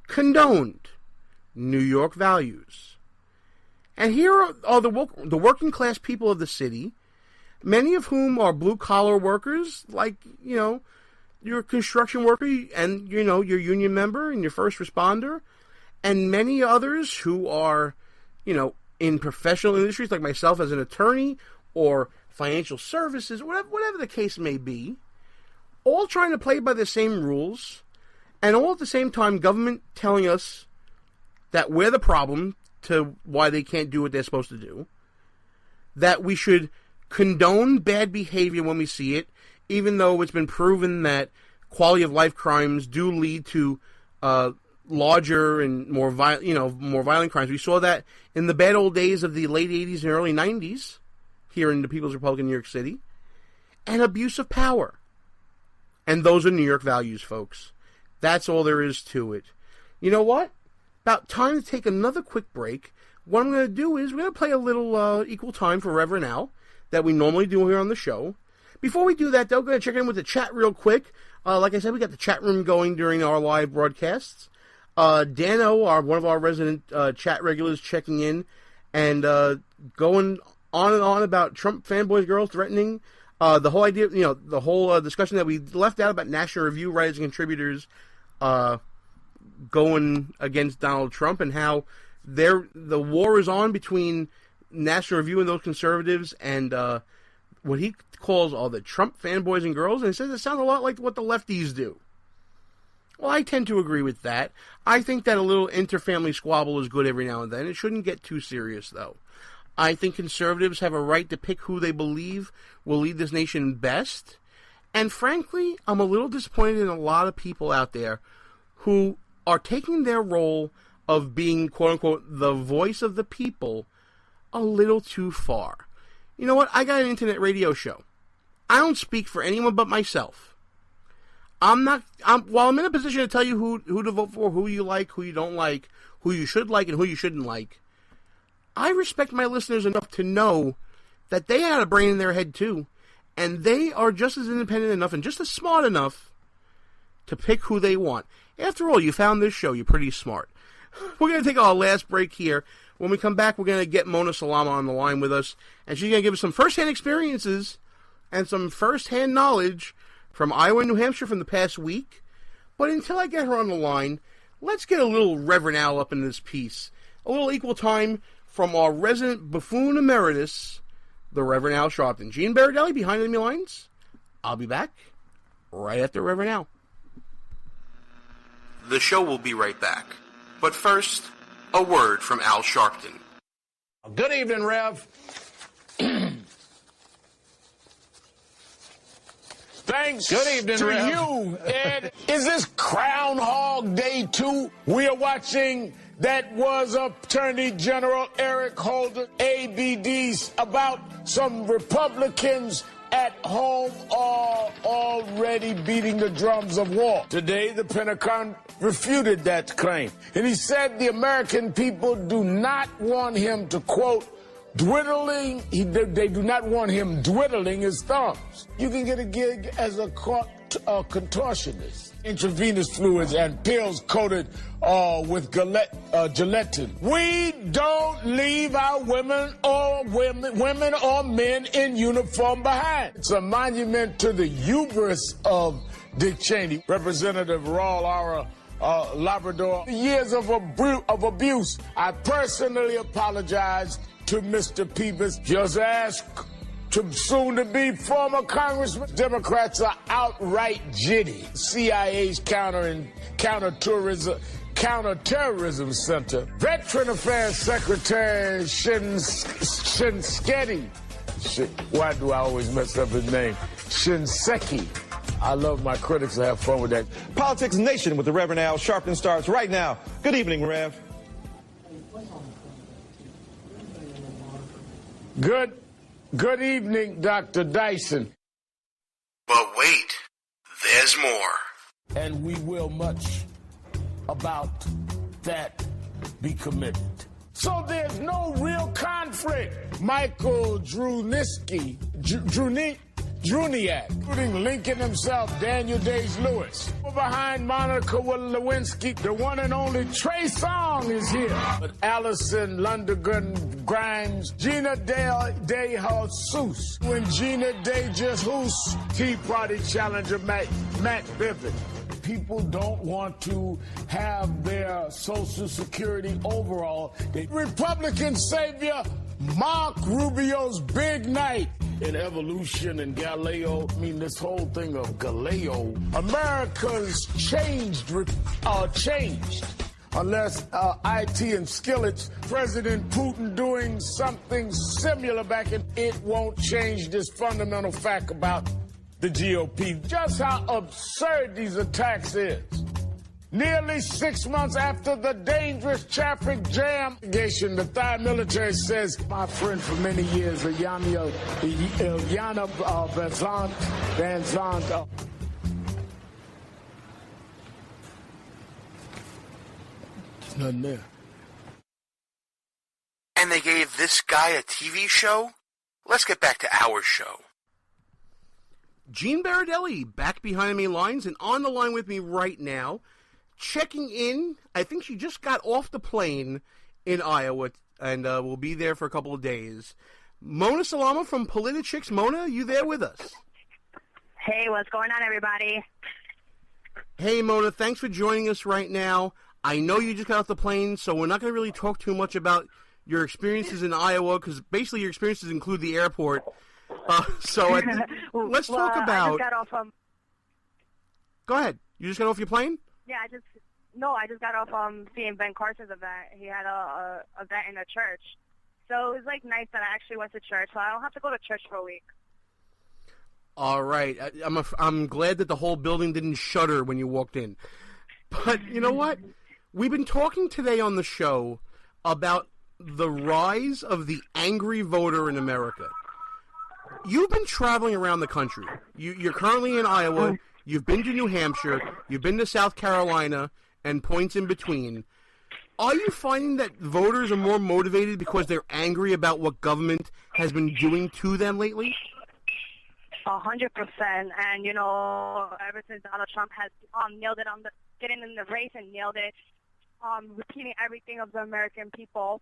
K: condoned. New York values. And here are the working class people of the city, many of whom are blue-collar workers, like, your construction worker and, your union member and your first responder, and many others who are, in professional industries like myself as an attorney or financial services, whatever the case may be, all trying to play by the same rules, and all at the same time government telling us that we're the problem to why they can't do what they're supposed to do, that we should condone bad behavior when we see it, even though it's been proven that quality of life crimes do lead to larger and more violent crimes. We saw that in the bad old days of the late 80s and early 90s here in the People's Republic of New York City. And abuse of power. And those are New York values, folks. That's all there is to it. You know what? About time to take another quick break. What I'm going to do is we're going to play a little Equal Time for Reverend Al that we normally do here on the show. Before we do that, though, I'm going to check in with the chat real quick. Like I said, we got the chat room going during our live broadcasts. Dano, one of our resident chat regulars, checking in and going on and on about Trump fanboys girls threatening. The whole idea, the whole discussion that we left out about National Review writers and contributors going against Donald Trump, and how the war is on between National Review and those conservatives, and what he calls all the Trump fanboys and girls, and he says it sounds a lot like what the lefties do. Well, I tend to agree with that. I think that a little interfamily squabble is good every now and then. It shouldn't get too serious, though. I think conservatives have a right to pick who they believe will lead this nation best. And frankly, I'm a little disappointed in a lot of people out there who are taking their role of being, quote-unquote, the voice of the people a little too far. You know what? I got an internet radio show. I don't speak for anyone but myself. While I'm in a position to tell you who to vote for, who you like, who you don't like, who you should like, and who you shouldn't like, I respect my listeners enough to know that they had a brain in their head too, and they are just as independent enough and just as smart enough to pick who they want. After all, you found this show, you're pretty smart. We're going to take our last break here. When we come back, we're going to get Mona Salama on the line with us, and she's going to give us some first-hand experiences and some first-hand knowledge from Iowa and New Hampshire from the past week. But until I get her on the line, let's get a little Reverend Al up in this piece. A little equal time from our resident buffoon emeritus, the Reverend Al Sharpton. Gene Baradelli, Behind Enemy Lines. I'll be back right after Reverend Al.
I: The show will be right back. But first, a word from Al Sharpton.
P: Good evening, Rev. Thanks
Q: Good evening,
P: to
Q: Rev.
P: you, Ed. Is this Groundhog Day 2? We are watching that was Attorney General Eric Holder, ABDs, about some Republicans at home are already beating the drums of war. Today, the Pentagon refuted that claim. And he said the American people do not want him to, quote, dwiddling, they do not want him dwiddling his thumbs. You can get a gig as a contortionist. Intravenous fluids and pills coated with gelatin. We don't leave our women or men in uniform behind. It's a monument to the hubris of Dick Cheney, Representative Raul Labrador. Years of abuse. I personally apologize to Mr. Peebles. Just ask to soon-to-be former Congressman. Democrats are outright jitty. CIA's counterterrorism center. Veteran Affairs Secretary Shinseki. Why do I always mess up his name? Shinseki. I love my critics to have fun with that.
Q: Politics Nation with the Reverend Al Sharpton starts right now. Good evening, Rev.
P: Good evening, Dr. Dyson.
I: But wait, there's more.
P: And we will much about that be committed. So there's no real conflict. Michael Druniak, including Lincoln himself, Daniel Day-Lewis. Behind Monica Lewinsky, the one and only Trey Songz is here. But Allison Lundergan Grimes, Gina De Jesus. When Gina De Jesus, Tea Party challenger Matt Bivens. People don't want to have their Social Security overall. The Republican savior, Mark Rubio's big night. In evolution and Galileo, this whole thing of Galileo, America's changed. Unless IT and Skillets, President Putin doing something similar back in, it won't change this fundamental fact about the GOP. Just how absurd these attacks is. Nearly 6 months after the dangerous traffic jam, the Thai military says, my friend for many years, Ilyana Van Zandt. There's nothing there.
I: And they gave this guy a TV show? Let's get back to our show.
K: Gene Baradelli, back behind me lines, and on the line with me right now checking in. I think she just got off the plane in Iowa and will be there for a couple of days. Mona Salama from Politichicks. Mona, you there with us?
R: Hey, what's going on, everybody?
K: Hey, Mona, thanks for joining us right now. I know you just got off the plane, so we're not going to really talk too much about your experiences in Iowa, because basically your experiences include the airport. So let's talk about...
R: I just got off
K: Go ahead. You just got off your plane?
R: Yeah, I just got off seeing Ben Carson's event. He had a event in a church. So it was nice that I actually went to church, so I don't have to go to church for a week.
K: All right. I'm glad that the whole building didn't shudder when you walked in. But you know what? We've been talking today on the show about the rise of the angry voter in America. You've been traveling around the country. You're currently in Iowa. You've been to New Hampshire. You've been to South Carolina and points in between. Are you finding that voters are more motivated because they're angry about what government has been doing to them lately?
R: 100%. And, ever since Donald Trump has nailed it on getting in the race and nailed it, repeating everything of the American people,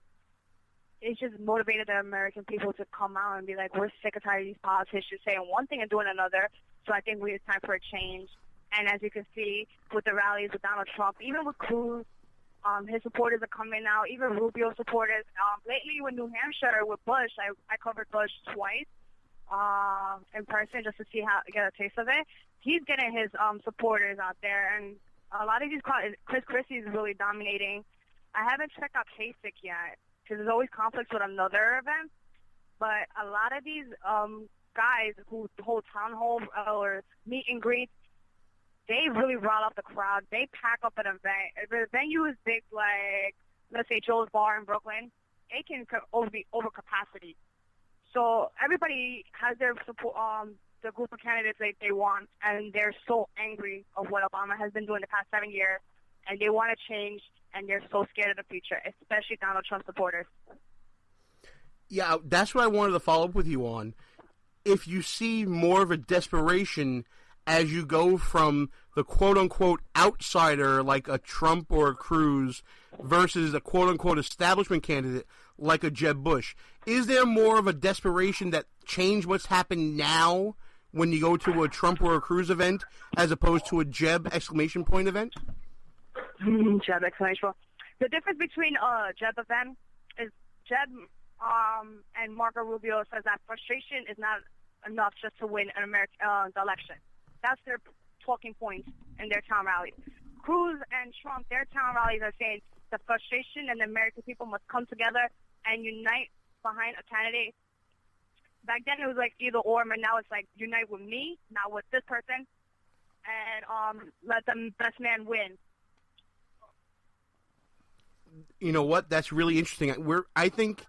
R: it's just motivated the American people to come out and be like, we're sick and tired of these politicians saying one thing and doing another. So I think it's time for a change. And as you can see with the rallies with Donald Trump, even with Cruz, his supporters are coming out, even Rubio supporters. Lately with New Hampshire, with Bush, I covered Bush twice in person just to get a taste of it. He's getting his supporters out there, and a lot of these, Chris Christie is really dominating. I haven't checked out Kasich yet, because there's always conflicts with another event, but a lot of these guys who hold town halls or meet and greets, they really rile up the crowd. They pack up an event. If the venue is big, like, let's say Joe's Bar in Brooklyn, it can be over capacity. So everybody has their support, the group of candidates they want, and they're so angry of what Obama has been doing the past 7 years, and they want to change, and they're so scared of the future, especially Donald Trump supporters.
K: Yeah, that's what I wanted to follow up with you on. If you see more of a desperation as you go from the quote-unquote outsider like a Trump or a Cruz versus a quote-unquote establishment candidate like a Jeb Bush, is there more of a desperation that changed what's happened now when you go to a Trump or a Cruz event as opposed to a Jeb exclamation point event?
R: Jeb exclamation point. The difference between a Jeb event is Jeb and Marco Rubio says that frustration is not enough just to win the election. That's their talking points in their town rallies. Cruz and Trump, their town rallies are saying the frustration and the American people must come together and unite behind a candidate. Back then it was like either or, but now it's like unite with me, not with this person, and let the best man win.
K: You know what? That's really interesting. I think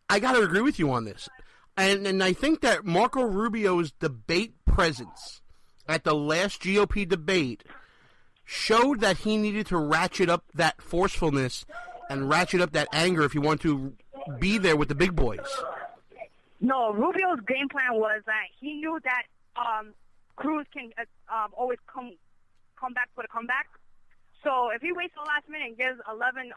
K: I got to agree with you on this. And I think that Marco Rubio's debate presence at the last GOP debate showed that he needed to ratchet up that forcefulness and ratchet up that anger if he wanted to be there with the big boys.
R: No, Rubio's game plan was that he knew that Cruz can always come back for the comeback. So if he waits till the last minute and gives 11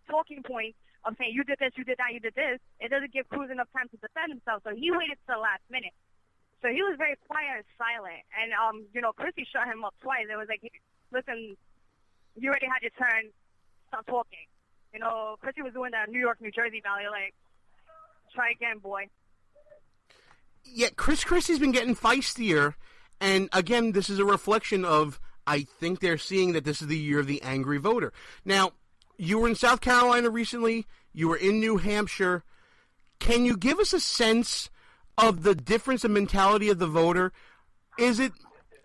R: talking points of saying you did this, you did that, you did this, it doesn't give Cruz enough time to defend himself. So he waited till the last minute. So he was very quiet and silent. And, Christie shut him up twice. It was like, listen, you already had your turn. Stop talking. Christie was doing that New York, New Jersey Valley, like, try again, boy.
K: Yeah, Chris Christie's been getting feistier. And, again, this is a reflection of, I think they're seeing that this is the year of the angry voter. Now, you were in South Carolina recently. You were in New Hampshire. Can you give us a sense of the difference in mentality of the voter?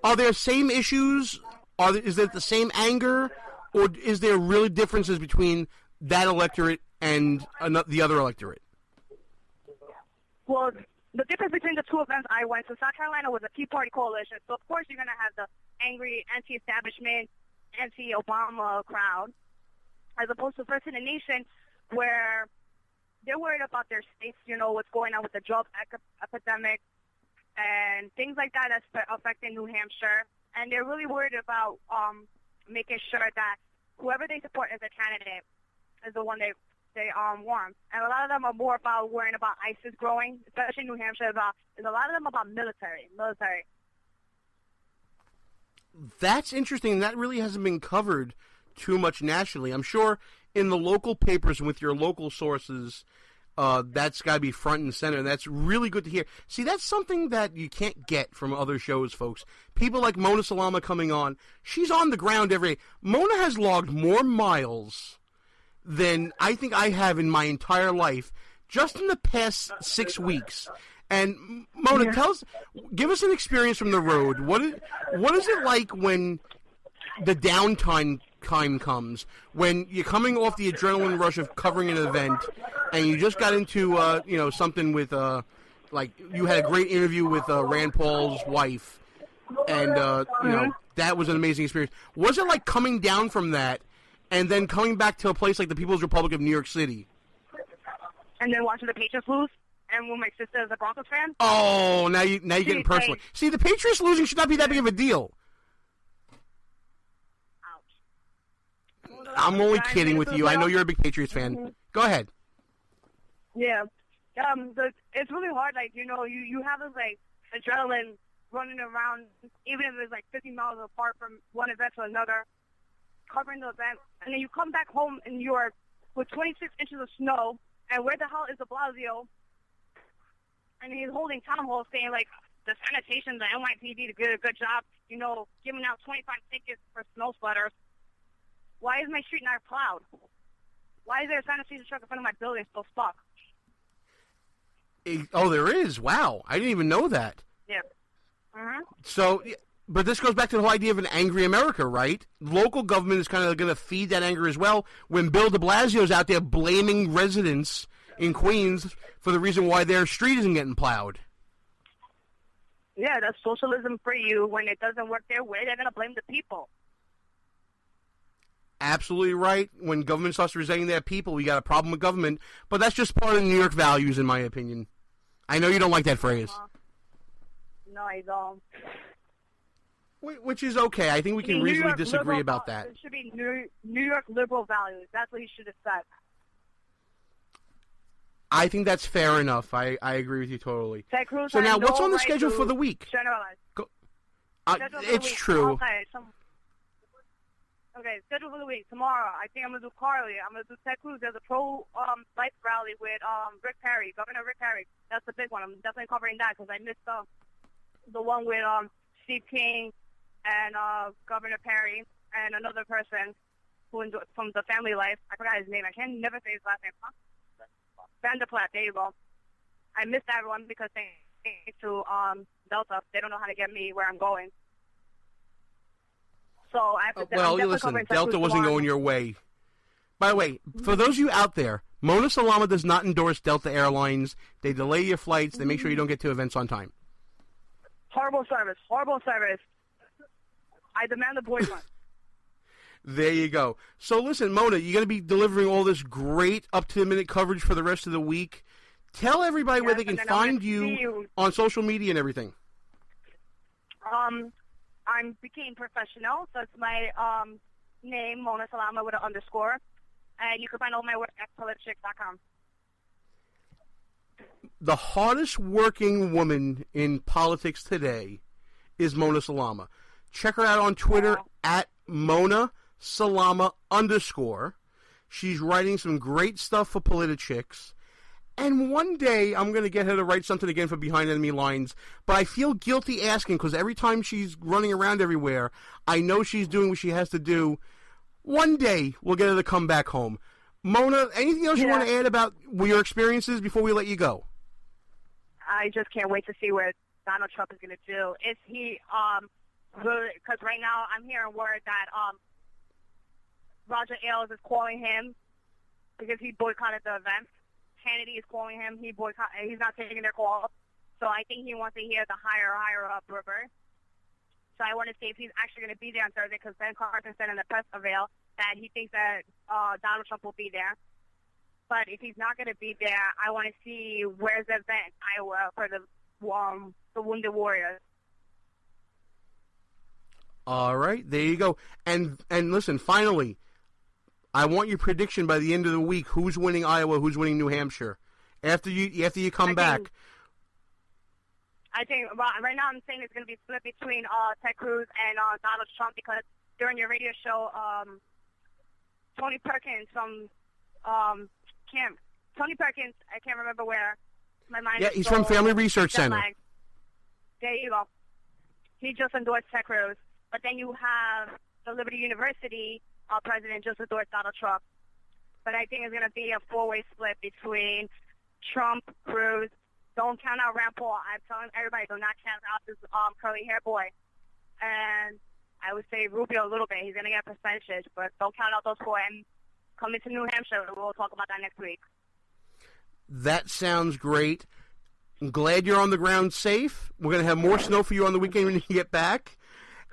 K: Are there same issues? Is it the same anger? Or is there really differences between that electorate and the other electorate?
R: Well, the difference between the two events I went to, South Carolina was a Tea Party coalition. So, of course, you're going to have the angry, anti-establishment, anti-Obama crowd, as opposed to First in the Nation, where they're worried about their states, what's going on with the drug epidemic and things like that that's affecting New Hampshire. And they're really worried about making sure that whoever they support as a candidate is the one they want. And a lot of them are more about worrying about ISIS growing, especially in New Hampshire. There's a lot of them about military.
K: That's interesting. That really hasn't been covered too much nationally. I'm sure in the local papers and with your local sources, that's got to be front and center. That's really good to hear. See, that's something that you can't get from other shows, folks. People like Mona Salama coming on. She's on the ground every day. Mona has logged more miles than I think I have in my entire life just in the past 6 weeks. And Mona, give us an experience from the road. What is it like when the downtime comes, when you're coming off the adrenaline rush of covering an event, and you just got into something with like you had a great interview with Rand Paul's wife, and that was an amazing experience. Was it like coming down from that and then coming back to a place like the People's Republic of New York City?
R: And then watching the Patriots lose, and when my sister is a Broncos fan.
K: Oh, now you get it personally. See, the Patriots losing should not be that big of a deal.
R: Ouch.
K: I'm only kidding with you. I know you're a big Patriots fan. Go ahead.
R: Yeah. It's really hard. Like, you have this, like, adrenaline running around, even if it's, like, 50 miles apart from one event to another, covering the event. And then you come back home in New York with 26 inches of snow, and where the hell is de Blasio? And he's holding town hall saying, like, the sanitation, the NYPD did a good job, giving out 25 tickets for snow splitters. Why is my street not plowed? Why is there a sanitation truck in front of my building still stuck?
K: Oh, there is. Wow. I didn't even know that.
R: Yeah. Uh-huh.
K: So, but this goes back to the whole idea of an angry America, right? Local government is kind of going to feed that anger as well when Bill de Blasio's out there blaming residents in Queens for the reason why their street isn't getting plowed.
R: Yeah, that's socialism for you. When it doesn't work their way, they're going to blame the people.
K: Absolutely right. When government starts resenting their people, we got a problem with government. But that's just part of the New York values, in my opinion. I know you don't like that phrase.
R: No, I don't.
K: Which is okay. I think we can reasonably disagree about that.
R: It should be New York liberal values. That's what he should have said.
K: I think that's fair enough. I agree with you totally.
R: Ted Cruz
K: So now,
R: has
K: what's
R: no
K: on the
R: right
K: schedule
R: to
K: for the week?
R: Generalize.
K: It's true.
R: Okay, schedule for the week. Tomorrow, I think I'm going to do Carly. I'm going to do Ted Cruz. There's a pro-life rally with Rick Perry, Governor Rick Perry. That's the big one. I'm definitely covering that because I missed the one with Steve King and Governor Perry and another person from the family life. I forgot his name. I can never say his last name. Vanderplat. There you go. I missed that one because thanks to Delta, they don't know how to get me where I'm going. So I have to.
K: Well, listen, Delta wasn't going your way. By the way, for those of you out there, Mona Salama does not endorse Delta Airlines. They delay your flights. They make sure you don't get to events on time.
R: Horrible service. Horrible service. I demand a boycott.
K: There you go. So listen, Mona, you're going to be delivering all this great up-to-the-minute coverage for the rest of the week. Tell everybody where they can find you on social media and everything.
R: I'm Became Professional, so it's my name, Mona Salama with an underscore. And you can find all my work at politics.com.
K: The hardest working woman in politics today is Mona Salama. Check her out on Twitter at Mona Salama _. She's writing some great stuff for Politichicks. And one day, I'm going to get her to write something again for Behind Enemy Lines. But I feel guilty asking, because every time she's running around everywhere, I know she's doing what she has to do. One day, we'll get her to come back home. Mona, anything else you want to add about your experiences before we let you go?
R: I just can't wait to see what Donald Trump is going to do. Is he, because right now I'm hearing word that Roger Ailes is calling him because he boycotted the event. Kennedy is calling him. He's not taking their call. So I think he wants to hear the higher up river. So I want to see if he's actually going to be there on Thursday because Ben Carson said in the press avail that he thinks that Donald Trump will be there. But if he's not going to be there, I want to see where's the event Iowa for the Wounded Warriors.
K: All right, there you go. And listen, finally, I want your prediction by the end of the week. Who's winning Iowa? Who's winning New Hampshire? After you come back.
R: I think right now I'm saying it's going to be split between Ted Cruz and Donald Trump, because during your radio show, Tony Perkins from Tony Perkins, I can't remember where. My mind.
K: Yeah, he's from Family Research Center.
R: There you go. He just endorsed Ted Cruz, but then you have the Liberty University president just endorsed Donald Trump. But I think it's going to be a four-way split between Trump, Cruz. Don't count out Rand Paul. I'm telling everybody, do not count out this curly hair boy. And I would say Rubio a little bit. He's going to get a percentage, but don't count out those four. And coming to New Hampshire, we'll talk about that next week.
K: That sounds great. I'm glad you're on the ground safe. We're going to have more snow for you on the weekend when you get back.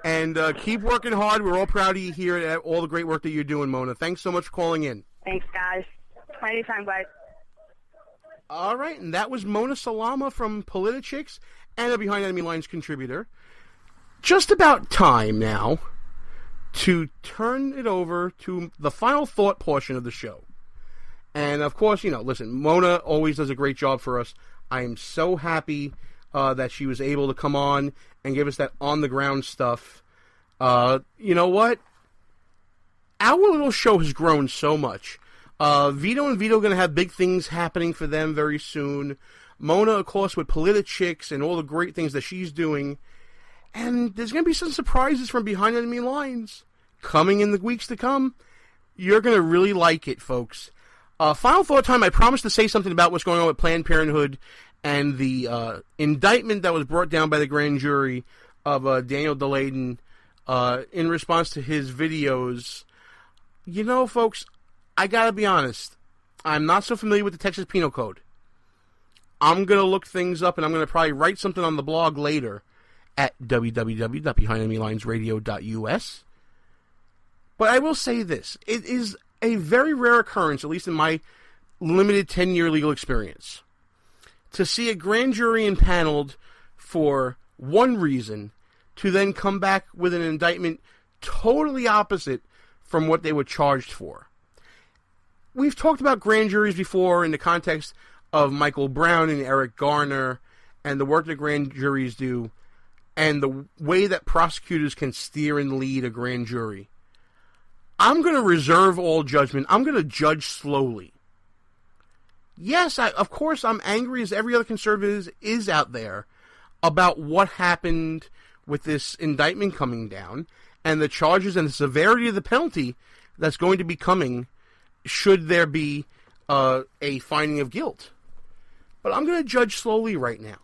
K: And keep working hard. We're all proud of you here at all the great work that you're doing, Mona. Thanks so much for calling in.
R: Thanks, guys. Anytime, guys.
K: All right, and that was Mona Salama from Politichicks and a Behind Enemy Lines contributor. Just about time now to turn it over to the final thought portion of the show. And, of course, listen, Mona always does a great job for us. I am so happy that she was able to come on and give us that on-the-ground stuff. You know what? Our little show has grown so much. Vito and Vito are going to have big things happening for them very soon. Mona, of course, with Politichicks and all the great things that she's doing. And there's going to be some surprises from Behind Enemy Lines coming in the weeks to come. You're going to really like it, folks. Final thought time, I promised to say something about what's going on with Planned Parenthood and the indictment that was brought down by the grand jury of Daniel DeLayden in response to his videos. Folks, I gotta be honest. I'm not so familiar with the Texas Penal Code. I'm gonna look things up, and I'm gonna probably write something on the blog later at www.behindenemylinesradio.us. But I will say this. It is a very rare occurrence, at least in my limited 10-year legal experience, to see a grand jury impaneled for one reason to then come back with an indictment totally opposite from what they were charged for. We've talked about grand juries before in the context of Michael Brown and Eric Garner and the work that grand juries do and the way that prosecutors can steer and lead a grand jury. I'm going to reserve all judgment. I'm going to judge slowly. Yes, of course, I'm angry as every other conservative is out there about what happened with this indictment coming down and the charges and the severity of the penalty that's going to be coming should there be a finding of guilt. But I'm going to judge slowly right now.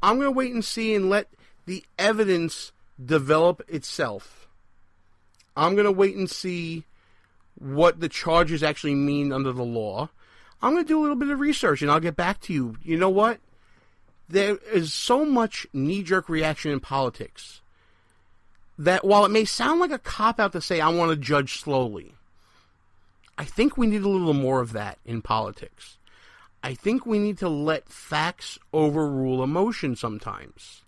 K: I'm going to wait and see and let the evidence develop itself. I'm going to wait and see what the charges actually mean under the law. I'm going to do a little bit of research and I'll get back to you. You know what? There is so much knee-jerk reaction in politics that while it may sound like a cop-out to say I want to judge slowly, I think we need a little more of that in politics. I think we need to let facts overrule emotion sometimes.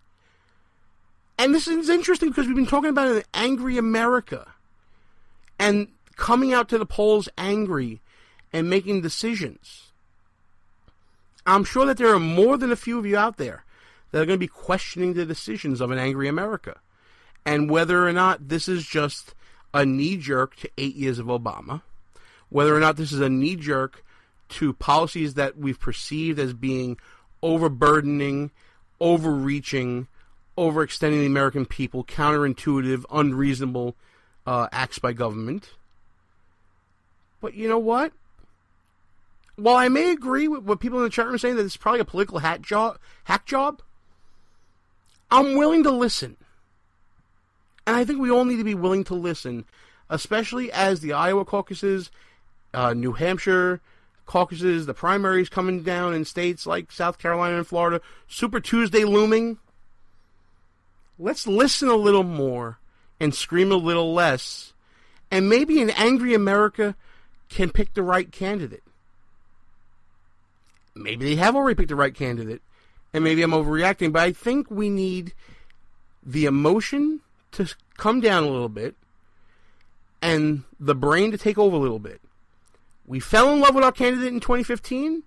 K: And this is interesting because we've been talking about an angry America and coming out to the polls angry and making decisions. I'm sure that there are more than a few of you out there that are going to be questioning the decisions of an angry America and whether or not this is just a knee-jerk to 8 years of Obama, whether or not this is a knee-jerk to policies that we've perceived as being overburdening, overreaching, overextending the American people, counterintuitive, unreasonable acts by government. But you know what? While I may agree with what people in the chat room are saying that it's probably a political hack job, I'm willing to listen. And I think we all need to be willing to listen, especially as the Iowa caucuses, New Hampshire caucuses, the primaries coming down in states like South Carolina and Florida, Super Tuesday looming. Let's listen a little more and scream a little less, and maybe an angry America can pick the right candidate. Maybe they have already picked the right candidate, and maybe I'm overreacting, but I think we need the emotion to come down a little bit and the brain to take over a little bit. We fell in love with our candidate in 2015.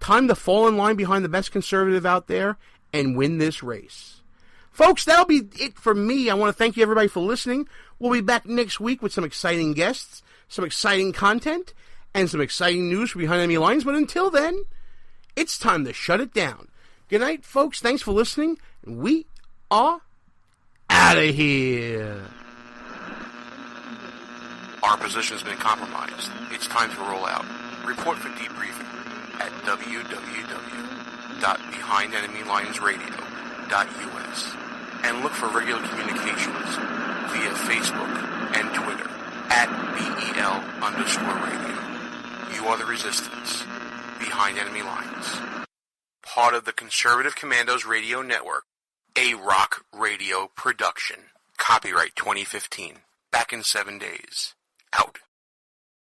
K: Time to fall in line behind the best conservative out there and win this race. Folks, that'll be it for me. I want to thank you, everybody, for listening. We'll be back next week with some exciting guests, some exciting content, and some exciting news from behind enemy lines. But until then, it's time to shut it down. Good night, folks. Thanks for listening. We are out of here.
I: Our position has been compromised. It's time to roll out. Report for debriefing at www.behindenemylinesradio.us and look for regular communications via Facebook and Twitter at BEL_radio. You are the resistance. Behind Enemy Lines. Part of the Conservative Commandos Radio Network. A rock radio production. Copyright 2015. Back in 7 days. Out.